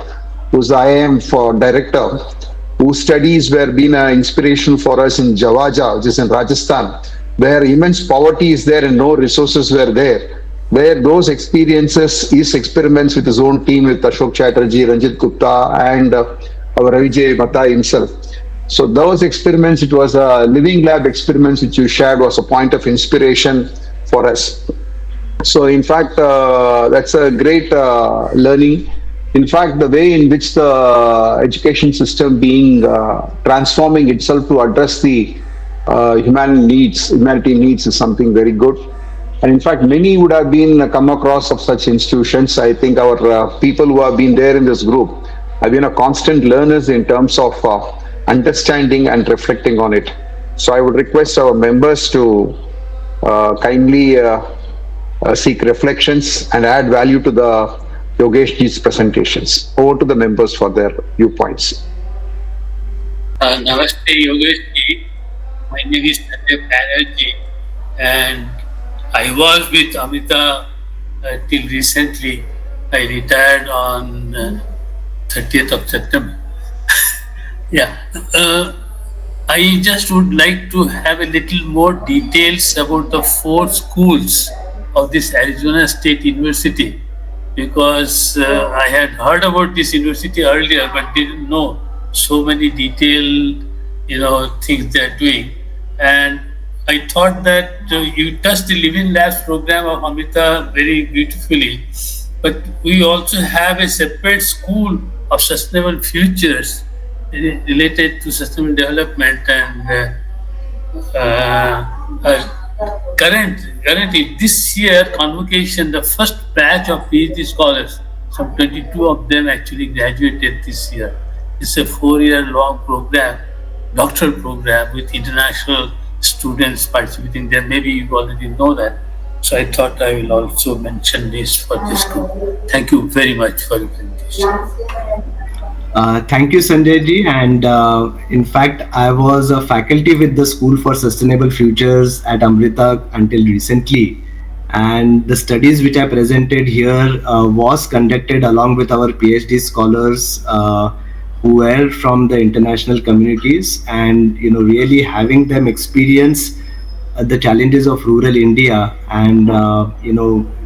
who's the IIM for director, whose studies were been an inspiration for us in Javaja, which is in Rajasthan, where immense poverty is there and no resources were there. Where those experiences, his experiments with his own team, with Ashok Chatterjee, Ranjit Gupta, and our Ravijay Matai himself. So those experiments, it was a living lab experiments which you shared was a point of inspiration for us. So, in fact, that's a great learning. In fact, the way in which the education system being transforming itself to address the humanity needs is something very good. And in fact, many would have been come across of such institutions. I think our people who have been there in this group have been a constant learners in terms of understanding and reflecting on it. So I would request our members to kindly seek reflections and add value to the Yogesh ji's presentations. Over to the members for their viewpoints. Namaste, Yogesh ji. My name is Sanjay Banerjee, and I was with Amita till recently. I retired on 30th of September. Yeah. I just would like to have a little more details about the four schools of this Arizona State University because I had heard about this university earlier but didn't know so many detailed, things they're doing. And I thought that you touched the Living Labs program of Amita very beautifully, but we also have a separate school of sustainable futures related to sustainable development and currently this year convocation the first batch of PhD scholars, some 22 of them actually graduated this year. It's a 4-year long program, doctoral program with international students participating there. Maybe you already know that. So I thought I will also mention this for this group. Thank you very much for your presentation. Thank you, Sanjay ji. And in fact, I was a faculty with the School for Sustainable Futures at Amrita until recently. And the studies which I presented here was conducted along with our PhD scholars who were from the international communities, and really having them experience the challenges of rural India, and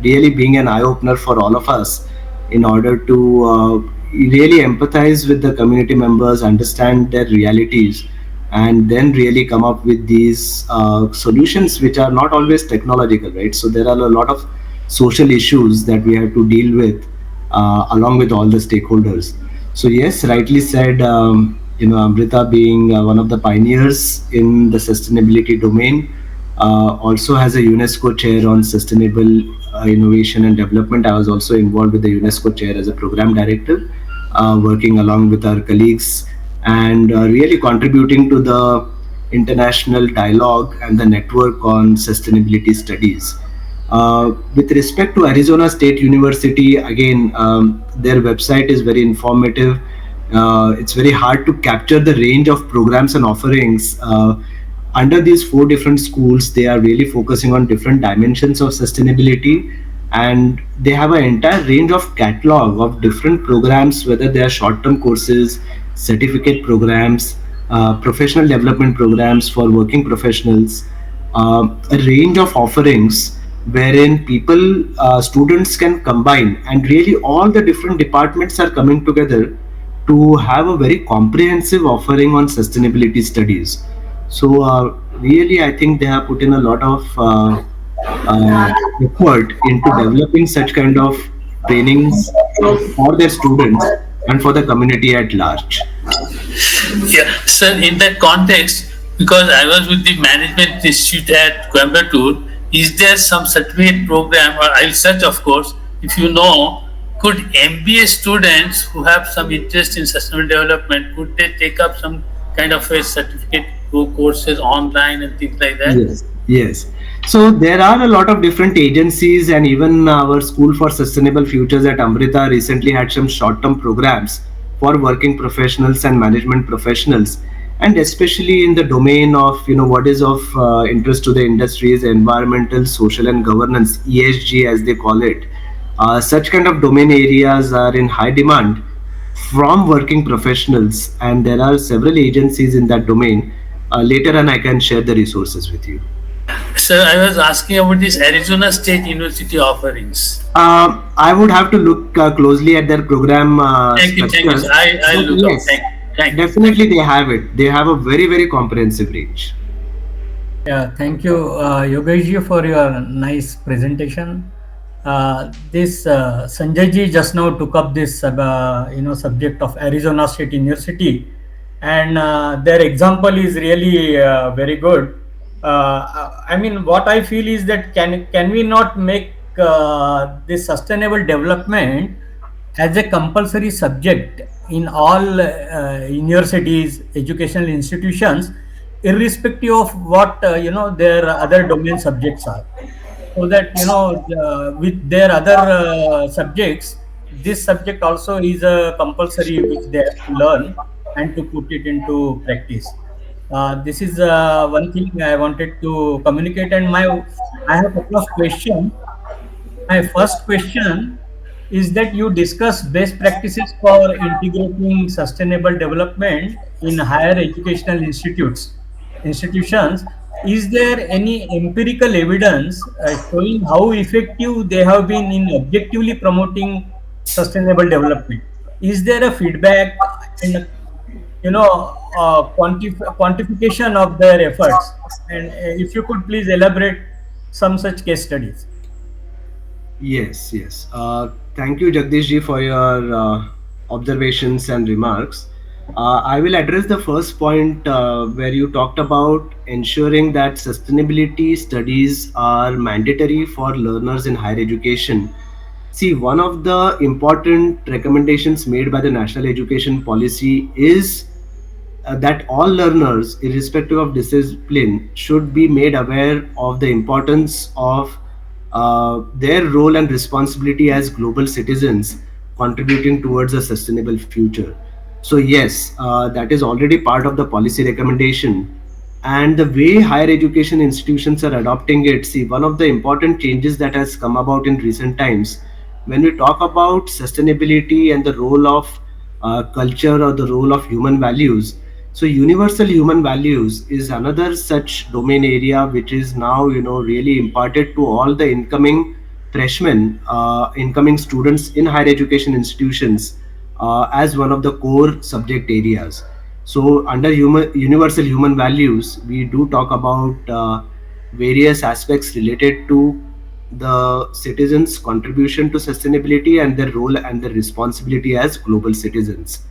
really being an eye opener for all of us in order to really empathize with the community members, understand their realities, and then really come up with these solutions which are not always technological, right? So there are a lot of social issues that we have to deal with along with all the stakeholders. So yes, rightly said. Amrita being one of the pioneers in the sustainability domain, also has a UNESCO chair on sustainable innovation and development. I was also involved with the UNESCO chair as a program director, working along with our colleagues and really contributing to the international dialogue and the network on sustainability studies. With respect to Arizona State University, again, their website is very informative. It's very hard to capture the range of programs and offerings. Under these four different schools, they are really focusing on different dimensions of sustainability, and they have an entire range of catalog of different programs, whether they are short-term courses, certificate programs, professional development programs for working professionals, a range of offerings wherein people, students can combine, and really all the different departments are coming together to have a very comprehensive offering on sustainability studies. So really, I think they have put in a lot of uh, effort into developing such kind of trainings for their students and for the community at large. Yeah, sir, in that context, because I was with the Management Institute at Coimbatore, is there some certificate program, or I'll search, of course, if you know, could MBA students who have some interest in sustainable development, could they take up some kind of a certificate courses online and things like that? Yes, yes. So there are a lot of different agencies, and even our School for Sustainable Futures at Amrita recently had some short-term programs for working professionals and management professionals, and especially in the domain of what is of interest to the industry is environmental, social, and governance (ESG) as they call it. Such kind of domain areas are in high demand from working professionals, and there are several agencies in that domain. Later on, I can share the resources with you. Sir, I was asking about this Arizona State University offerings. I would have to look closely at their program Thank you, structure. sir. I'll But look up. yes, Thank you. definitely they have it. They have a very, very comprehensive range. Yeah, thank you, Yogesh ji, for your nice presentation. This Sanjay ji just now took up this subject of Arizona State University, and their example is really very good. I mean, what I feel is that can we not make this sustainable development as a compulsory subject in all universities, educational institutions, irrespective of what their other domain subjects are, so that with their other subjects, this subject also is a compulsory which they have to learn and to put it into practice. This is one thing I wanted to communicate, and my I have a couple of questions. My first question is that you discuss best practices for integrating sustainable development in higher educational institutions. Is there any empirical evidence showing how effective they have been in objectively promoting sustainable development? Is there a feedback and quantification of their efforts? And if you could please elaborate some such case studies. Yes, yes. Thank you, Jagdish ji, for your observations and remarks. I will address the first point where you talked about ensuring that sustainability studies are mandatory for learners in higher education. See, one of the important recommendations made by the National Education Policy is that all learners, irrespective of discipline, should be made aware of the importance of their role and responsibility as global citizens contributing towards a sustainable future. So, yes, that is already part of the policy recommendation. And the way higher education institutions are adopting it, see, one of the important changes that has come about in recent times, when we talk about sustainability and the role of culture or the role of human values, so universal human values is another such domain area which is now really imparted to all the incoming freshmen, incoming students in higher education institutions as one of the core subject areas. So under universal human values, we do talk about various aspects related to the citizens' contribution to sustainability and their role and their responsibility as global citizens.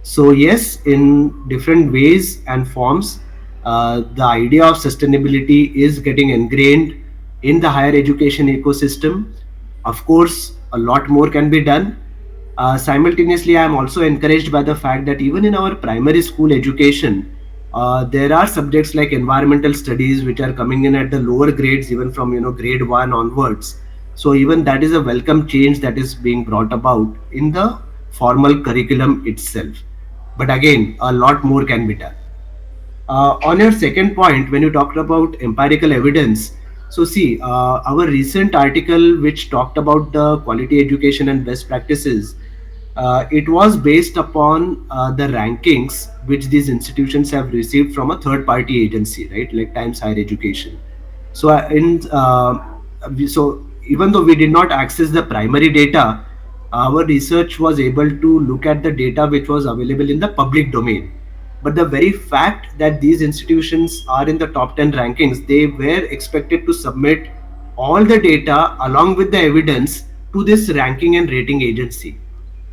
So yes, in different ways and forms, the idea of sustainability is getting ingrained in the higher education ecosystem. Of course, a lot more can be done. Simultaneously, I am also encouraged by the fact that even in our primary school education, there are subjects like environmental studies which are coming in at the lower grades, even from grade one onwards. So even that is a welcome change that is being brought about in the formal curriculum itself. But again, a lot more can be done. On your second point, when you talked about empirical evidence, so see, our recent article which talked about the quality education and best practices, it was based upon the rankings which these institutions have received from a third party agency, right, like Times Higher Education. So so even though we did not access the primary data, our research was able to look at the data which was available in the public domain. But the very fact that these institutions are in the top 10 rankings, they were expected to submit all the data along with the evidence to this ranking and rating agency.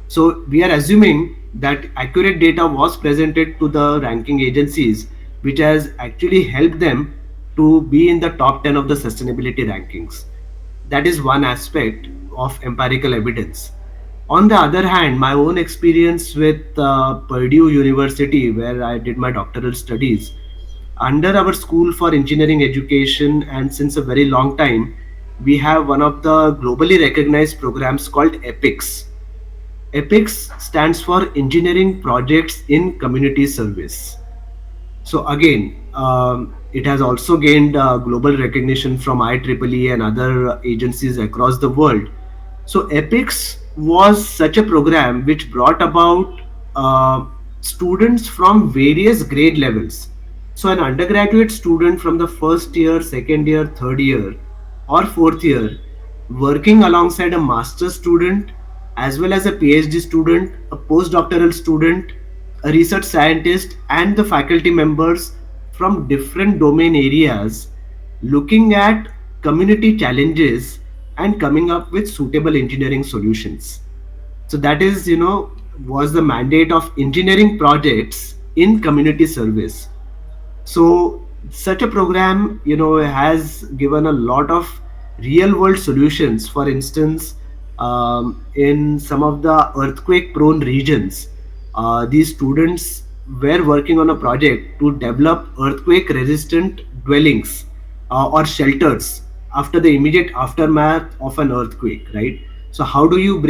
So we are assuming that accurate data was presented to the ranking agencies, which has actually helped them to be in the top 10 of the sustainability rankings. That is one aspect of empirical evidence. On the other hand, my own experience with Purdue University, where I did my doctoral studies, under our school for engineering education, and since a very long time, we have one of the globally recognized programs called EPICS. EPICS stands for Engineering Projects in Community Service. So again, it has also gained global recognition from IEEE and other agencies across the world. So EPICS was such a program which brought about students from various grade levels. So an undergraduate student from the first year, second year, third year, or fourth year, working alongside a master's student as well as a PhD student, a postdoctoral student, a research scientist, and the faculty members from different domain areas, looking at community challenges and coming up with suitable engineering solutions. So that is, was the mandate of engineering projects in community service. So such a program, has given a lot of real world solutions. For instance, in some of the earthquake prone regions, these students were working on a project to develop earthquake resistant dwellings, or shelters after the immediate aftermath of an earthquake, right? So how do you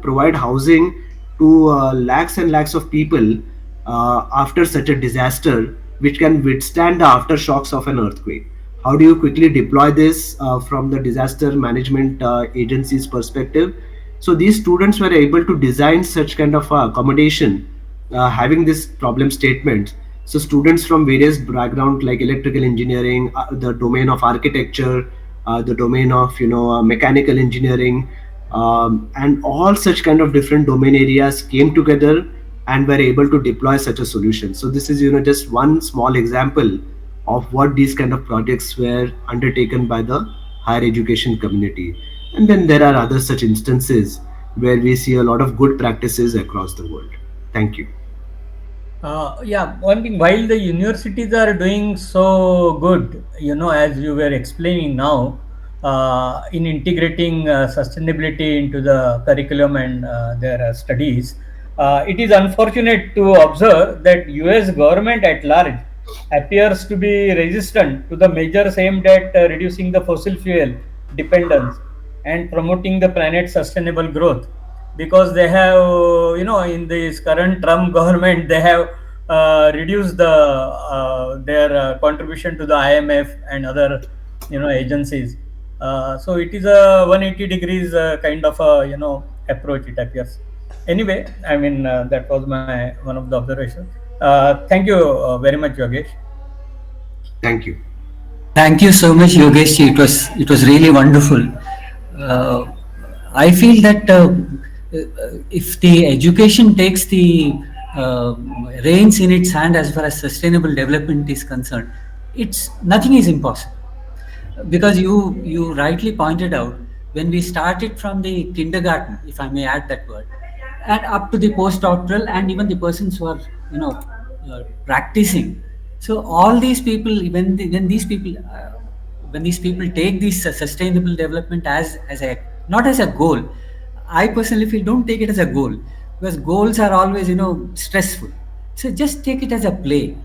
provide housing to lakhs and lakhs of people after such a disaster, which can withstand the aftershocks of an earthquake? How do you quickly deploy this from the disaster management agency's perspective? So these students were able to design such kind of accommodation, having this problem statement. So students from various background like electrical engineering, the domain of architecture, the domain of mechanical engineering, and all such kind of different domain areas came together and were able to deploy such a solution. So this is just one small example of what these kind of projects were undertaken by the higher education community. And then there are other such instances where we see a lot of good practices across the world. Thank you. Yeah, one thing, while the universities are doing so good, as you were explaining now, in integrating sustainability into the curriculum and their studies, it is unfortunate to observe that US government at large appears to be resistant to the measures aimed at reducing the fossil fuel dependence and promoting the planet's sustainable growth, because they have, in this current Trump government, they have reduced their contribution to the IMF and other agencies. So it is a 180 degrees kind of a approach, it appears. Anyway, I mean, that was my one of the observations. Thank you very much, Yogesh. Thank you. Thank you so much, Yogesh. It was really wonderful. Uh, I feel that if the education takes the reins in its hand as far as sustainable development is concerned, it's nothing is impossible, because you rightly pointed out, when we started from the kindergarten, if I may add that word, and up to the postdoctoral, and even the persons who are practicing. So all these people, when these people take this sustainable development as a, not as a goal, I personally feel, don't take it as a goal, because goals are always stressful. So just take it as a play.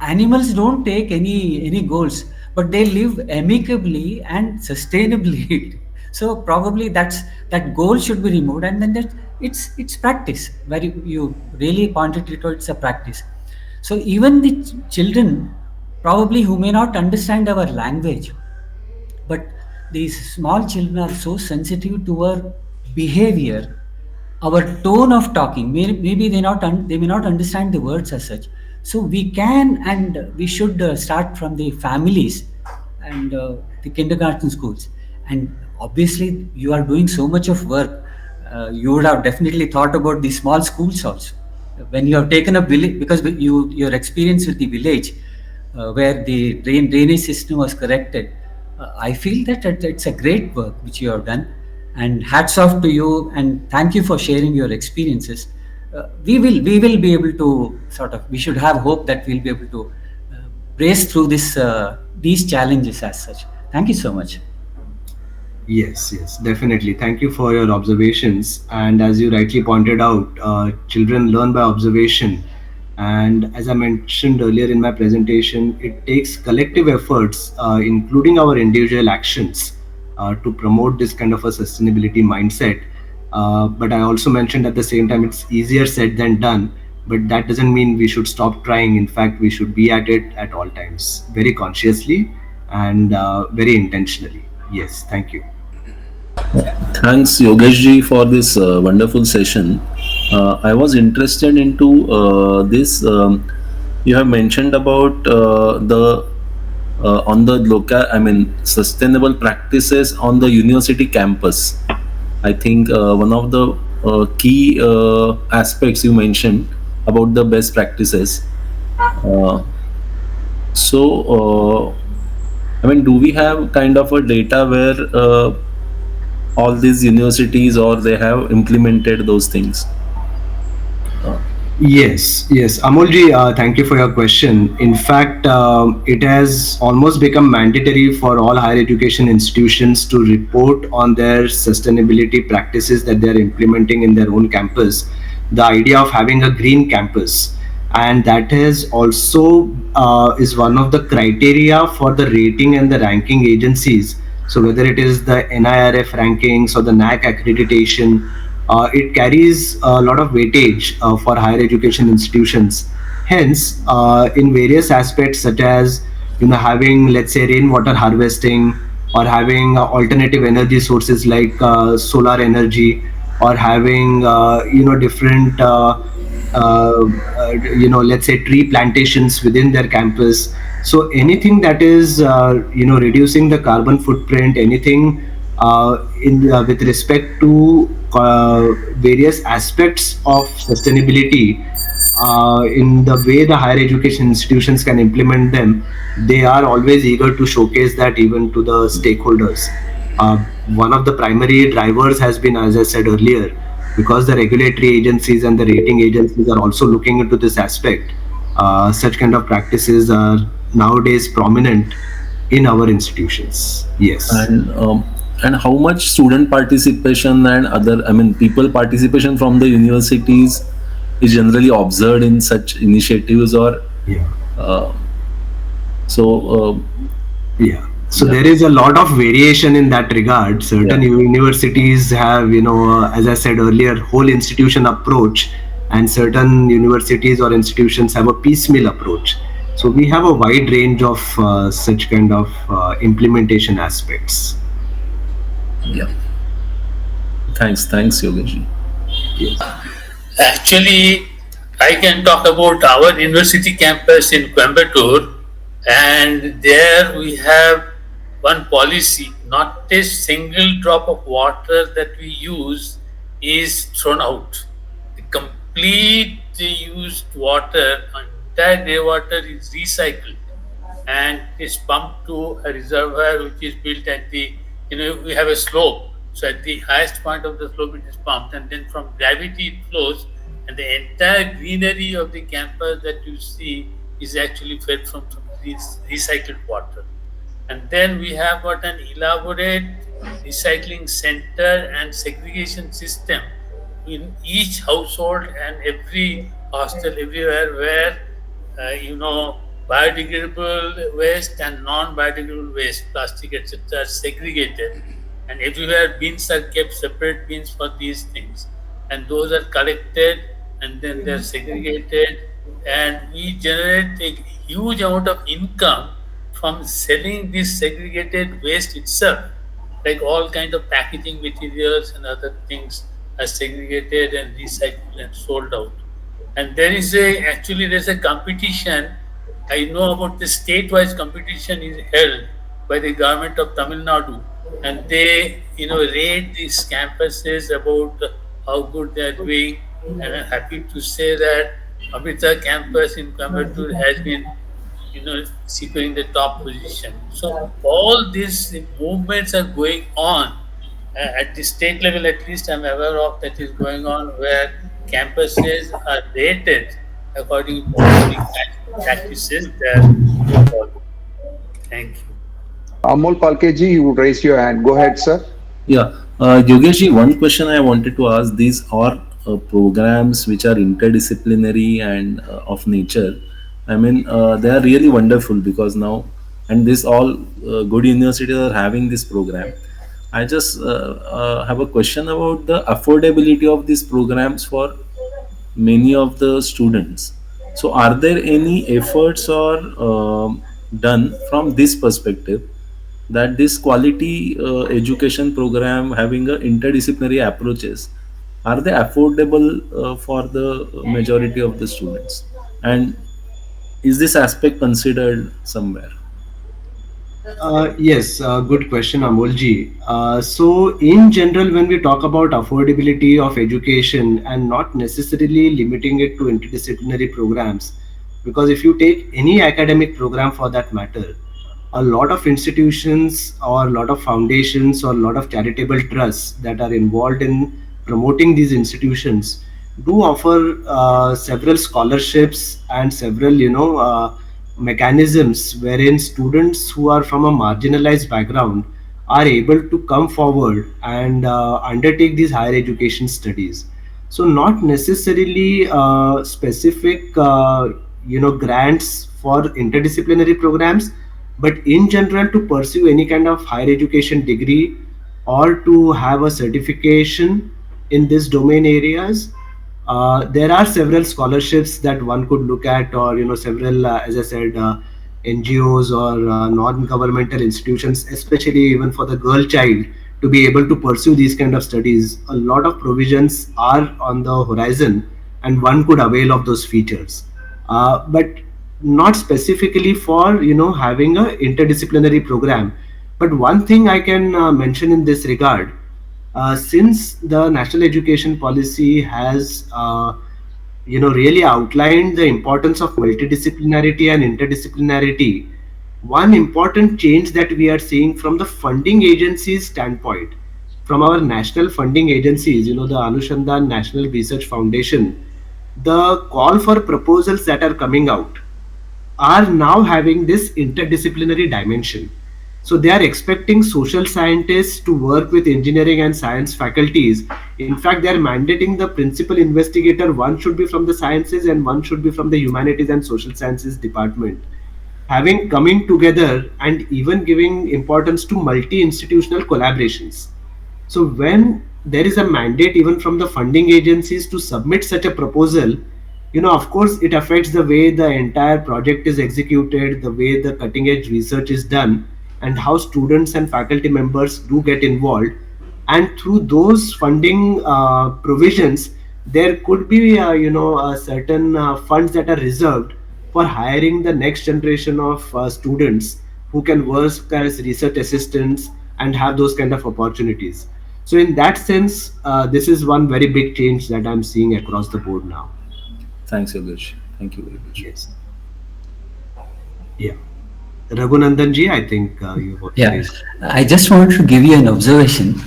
Animals don't take any goals, but they live amicably and sustainably. So probably that goal should be removed, and then that it's practice, where you really pointed it out, it's a practice. So even the children, probably, who may not understand our language, but these small children are so sensitive to our behavior, our tone of talking. Maybe they may not understand the words as such. So we can and we should start from the families and the kindergarten schools. And obviously, you are doing so much of work. You would have definitely thought about the small schools also. When you have taken a village, because your experience with the village, where the drainage system was corrected, I feel that it's a great work which you have done, and hats off to you, and thank you for sharing your experiences. We will be able to we should have hope that we'll be able to brace through these challenges as such. Thank you so much. Yes, yes, definitely. Thank you for your observations. And as you rightly pointed out, children learn by observation. And as I mentioned earlier in my presentation, it takes collective efforts, including our individual actions, to promote this kind of a sustainability mindset. But I also mentioned at the same time, it's easier said than done. But that doesn't mean we should stop trying. In fact, we should be at it at all times, very consciously and very intentionally. Yes, thank you. Thanks, Yogesh ji, for this wonderful session. I was interested into this. You have mentioned about the on the local, I mean, sustainable practices on the university campus. I think one of the key aspects you mentioned about the best practices. Uh, I mean, do we have kind of a data where all these universities or they have implemented those things? Yes, yes. Amolji, thank you for your question. In fact, it has almost become mandatory for all higher education institutions to report on their sustainability practices that they are implementing in their own campus. The idea of having a green campus, and that is also is one of the criteria for the rating and the ranking agencies. So whether it is the NIRF rankings or the NAC accreditation, it carries a lot of weightage for higher education institutions. Hence, in various aspects such as having, let's say, rainwater harvesting, or having alternative energy sources like solar energy, or having different let's say tree plantations within their campus. So anything that is reducing the carbon footprint, anything in with respect to various aspects of sustainability, in the way the higher education institutions can implement them, they are always eager to showcase that even to the stakeholders. One of the primary drivers has been, as I said earlier, because the regulatory agencies and the rating agencies are also looking into this aspect. Such kind of practices are nowadays prominent in our institutions. Yes. And how much student participation and other, I mean, people participation from the universities is generally observed in such initiatives, or Yeah. uh, so Yeah. So yeah, there is a lot of variation in that regard. yeah, Certain universities have, as I said earlier, whole institution approach, and certain universities or institutions have a piecemeal approach. So we have a wide range of such kind of implementation aspects. yeah. Thanks Yogesh. Yes. Actually, I can talk about our university campus in Coimbatore, and there we have one policy: not a single drop of water that we use is thrown out. The complete used water, entire grey water, is recycled and is pumped to a reservoir which is built at the, we have a slope. So at the highest point of the slope, it is pumped, and then from gravity it flows, and the entire greenery of the campus that you see is actually fed from this recycled water. And then we have got an elaborate recycling center and segregation system in each household and every hostel, everywhere, where biodegradable waste and non-biodegradable waste, plastic, etc., are segregated, and everywhere bins are kept, separate bins for these things, and those are collected and then they're segregated, and we generate a huge amount of income from selling this segregated waste itself, like all kind of packaging materials and other things are segregated and recycled and sold out. And there is a actually there's a competition. I know about the state-wise competition is held by the government of Tamil Nadu, and they rate these campuses about how good they are doing. And I'm happy to say that Amrita campus in Coimbatore has been securing the top position. So all these movements are going on at the state level. At least I'm aware of that is going on, where campuses are rated according to the kind of practices that they follow. Thank you. Amol Palkeji, you raised your hand. Go ahead, sir. Yeah, Yogesh, one question I wanted to ask: these are programs which are interdisciplinary and of nature. I mean, they are really wonderful because now, and this all good universities are having this program. I just have a question about the affordability of these programs for many of the students. So, are there any efforts or done from this perspective that this quality education program having a interdisciplinary approaches are they affordable for the majority of the students, and is this aspect considered somewhere? Yes, good question, Amolji. So, in general, when we talk about affordability of education and not necessarily limiting it to interdisciplinary programs, because if you take any academic program for that matter, a lot of institutions or a lot of foundations or a lot of charitable trusts that are involved in promoting these institutions, do offer several scholarships and several mechanisms wherein students who are from a marginalized background are able to come forward and undertake these higher education studies. So not necessarily specific grants for interdisciplinary programs, but in general to pursue any kind of higher education degree or to have a certification in this domain areas. There are several scholarships that one could look at, or several, as I said, NGOs or non-governmental institutions, especially even for the girl child, to be able to pursue these kind of studies. A lot of provisions are on the horizon, and one could avail of those features, but not specifically for having a interdisciplinary program. But one thing I can mention in this regard, since the national education policy has really outlined the importance of multidisciplinarity and interdisciplinarity, one important change that we are seeing from the funding agencies standpoint, from our national funding agencies, the Anushandan National Research Foundation, the call for proposals that are coming out are now having this interdisciplinary dimension. So they are expecting social scientists to work with engineering and science faculties. In fact, they are mandating the principal investigator, one should be from the sciences and one should be from the humanities and social sciences department, having coming together and even giving importance to multi-institutional collaborations. So when there is a mandate even from the funding agencies to submit such a proposal, of course, it affects the way the entire project is executed, the way the cutting edge research is done, and how students and faculty members do get involved. And through those funding provisions, there could be, certain funds that are reserved for hiring the next generation of students who can work as research assistants and have those kind of opportunities. So, in that sense, this is one very big change that I'm seeing across the board now. Thanks, Yogesh. Thank you very much. Yes. Yeah. Raghunandan ji, I think you want to Yeah, raise. I just wanted to give you an observation.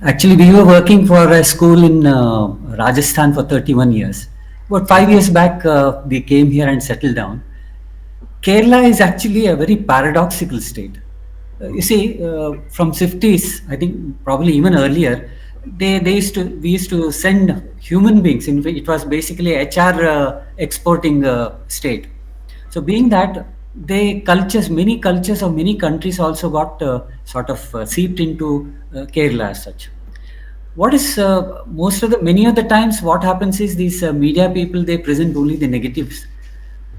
Actually, we were working for a school in Rajasthan for 31 years. About 5 years back, we came here and settled down. Kerala is actually a very paradoxical state. You see, from 50s, I think probably even earlier, we used to send human beings. In fact, it was basically HR exporting state. So being that many cultures of many countries also got sort of seeped into Kerala as such. What is many of the times what happens is these media people, they present only the negatives,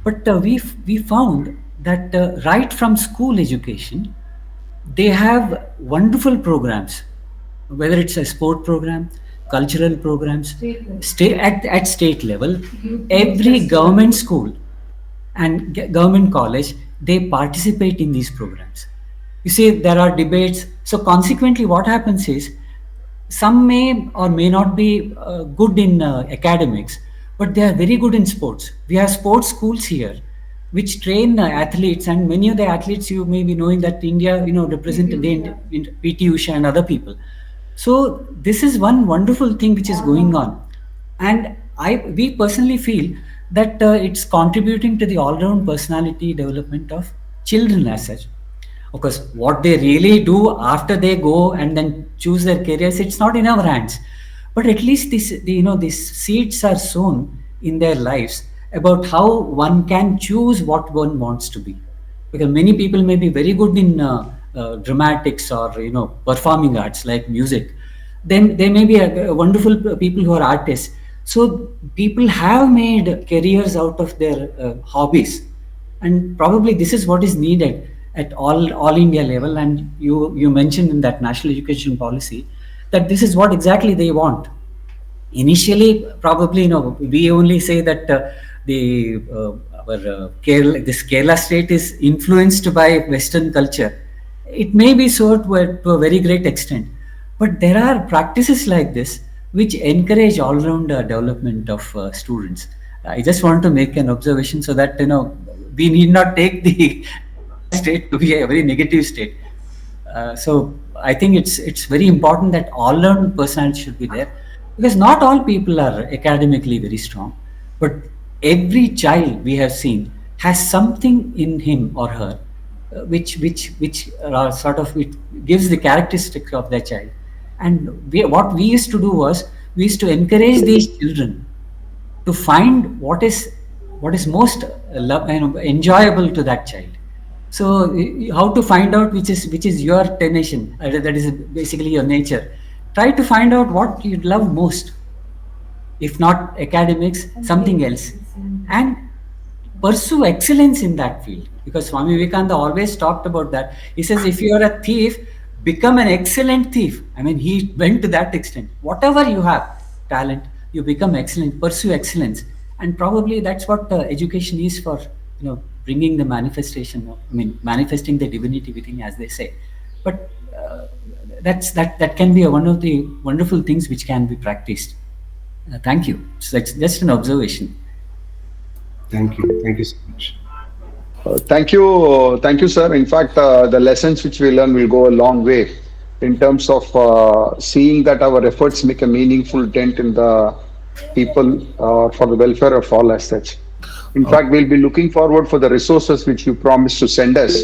but we found that right from school education they have wonderful programs, whether it's a sport program, cultural programs, at state level. Every government school and government college, they participate in these programs. You see, there are debates. So consequently, what happens is some may or may not be good in academics, but they are very good in sports. We have sports schools here which train athletes, and many of the athletes you may be knowing that India represented in PT Usha and other people. So this is one wonderful thing which is going on, and we personally feel that it's contributing to the all-round personality development of children as such. Of course, what they really do after they go and then choose their careers, it's not in our hands. But at least these seeds are sown in their lives about how one can choose what one wants to be. Because many people may be very good in dramatics or performing arts like music. Then they may be wonderful people who are artists. So people have made careers out of their hobbies, and probably this is what is needed at all India level. And you mentioned in that national education policy that this is what exactly they want. Initially, probably we only say that the our this Kerala state is influenced by Western culture. It may be so to a very great extent, but there are practices like this which encourage all-round development of students. I just want to make an observation so that we need not take the Kerala state to be a very negative state. So I think it's very important that all-round personality should be there. Because not all people are academically very strong, but every child we have seen has something in him or her which sort of it gives the characteristics of that child. And what we used to do was we used to encourage these children to find what is most enjoyable to that child. So how to find out which is your tension, that is basically your nature. Try to find out what you love most, if not academics, something else, and pursue excellence in that field. Because Swami Vivekananda always talked about that. He says, if you are a thief, become an excellent thief. I mean, he went to that extent. Whatever you have, talent, you become excellent, pursue excellence. And probably that's what education is for, bringing the manifestation, manifesting the divinity within, as they say. But that can be one of the wonderful things which can be practiced. Thank you. So that's just an observation. Thank you. Thank you so much. Thank you, sir. In fact, the lessons which we learn will go a long way in terms of seeing that our efforts make a meaningful dent in the people for the welfare of all as such. In fact, we'll be looking forward for the resources which you promised to send us,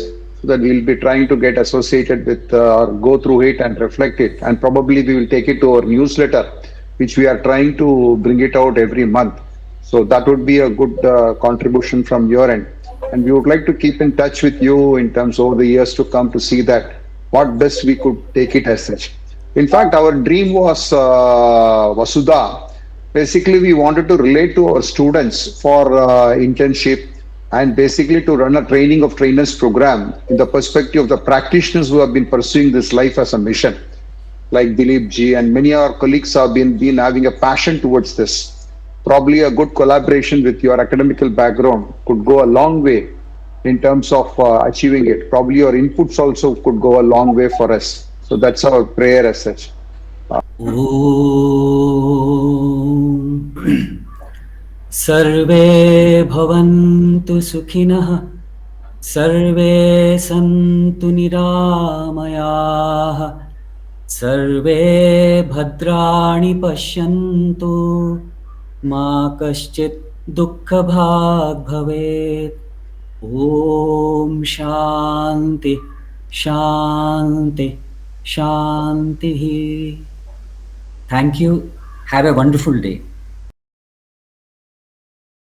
so that we'll be trying to get associated with, go through it and reflect it, and probably we will take it to our newsletter, which we are trying to bring it out every month. So that would be a good contribution from your end. And we would like to keep in touch with you in terms over the years to come to see that what best we could take it as such. In fact, our dream was Vasudha. Basically, we wanted to relate to our students for internship and basically to run a training of trainers program in the perspective of the practitioners who have been pursuing this life as a mission, like Dilip ji and many of our colleagues have been having a passion towards this. Probably a good collaboration with your academical background could go a long way in terms of achieving it. Probably your inputs also could go a long way for us. So that's our prayer as such. ॐ सर्वे भवन्तु सुखिनः, सर्वे सन्तु निरामयाः, सर्वे भद्राणि पश्यन्तु, मा कश्चित् दुःखभाग् भवेत्. ॐ शान्ति शान्ति शान्तिः. Thank you. Have a wonderful day.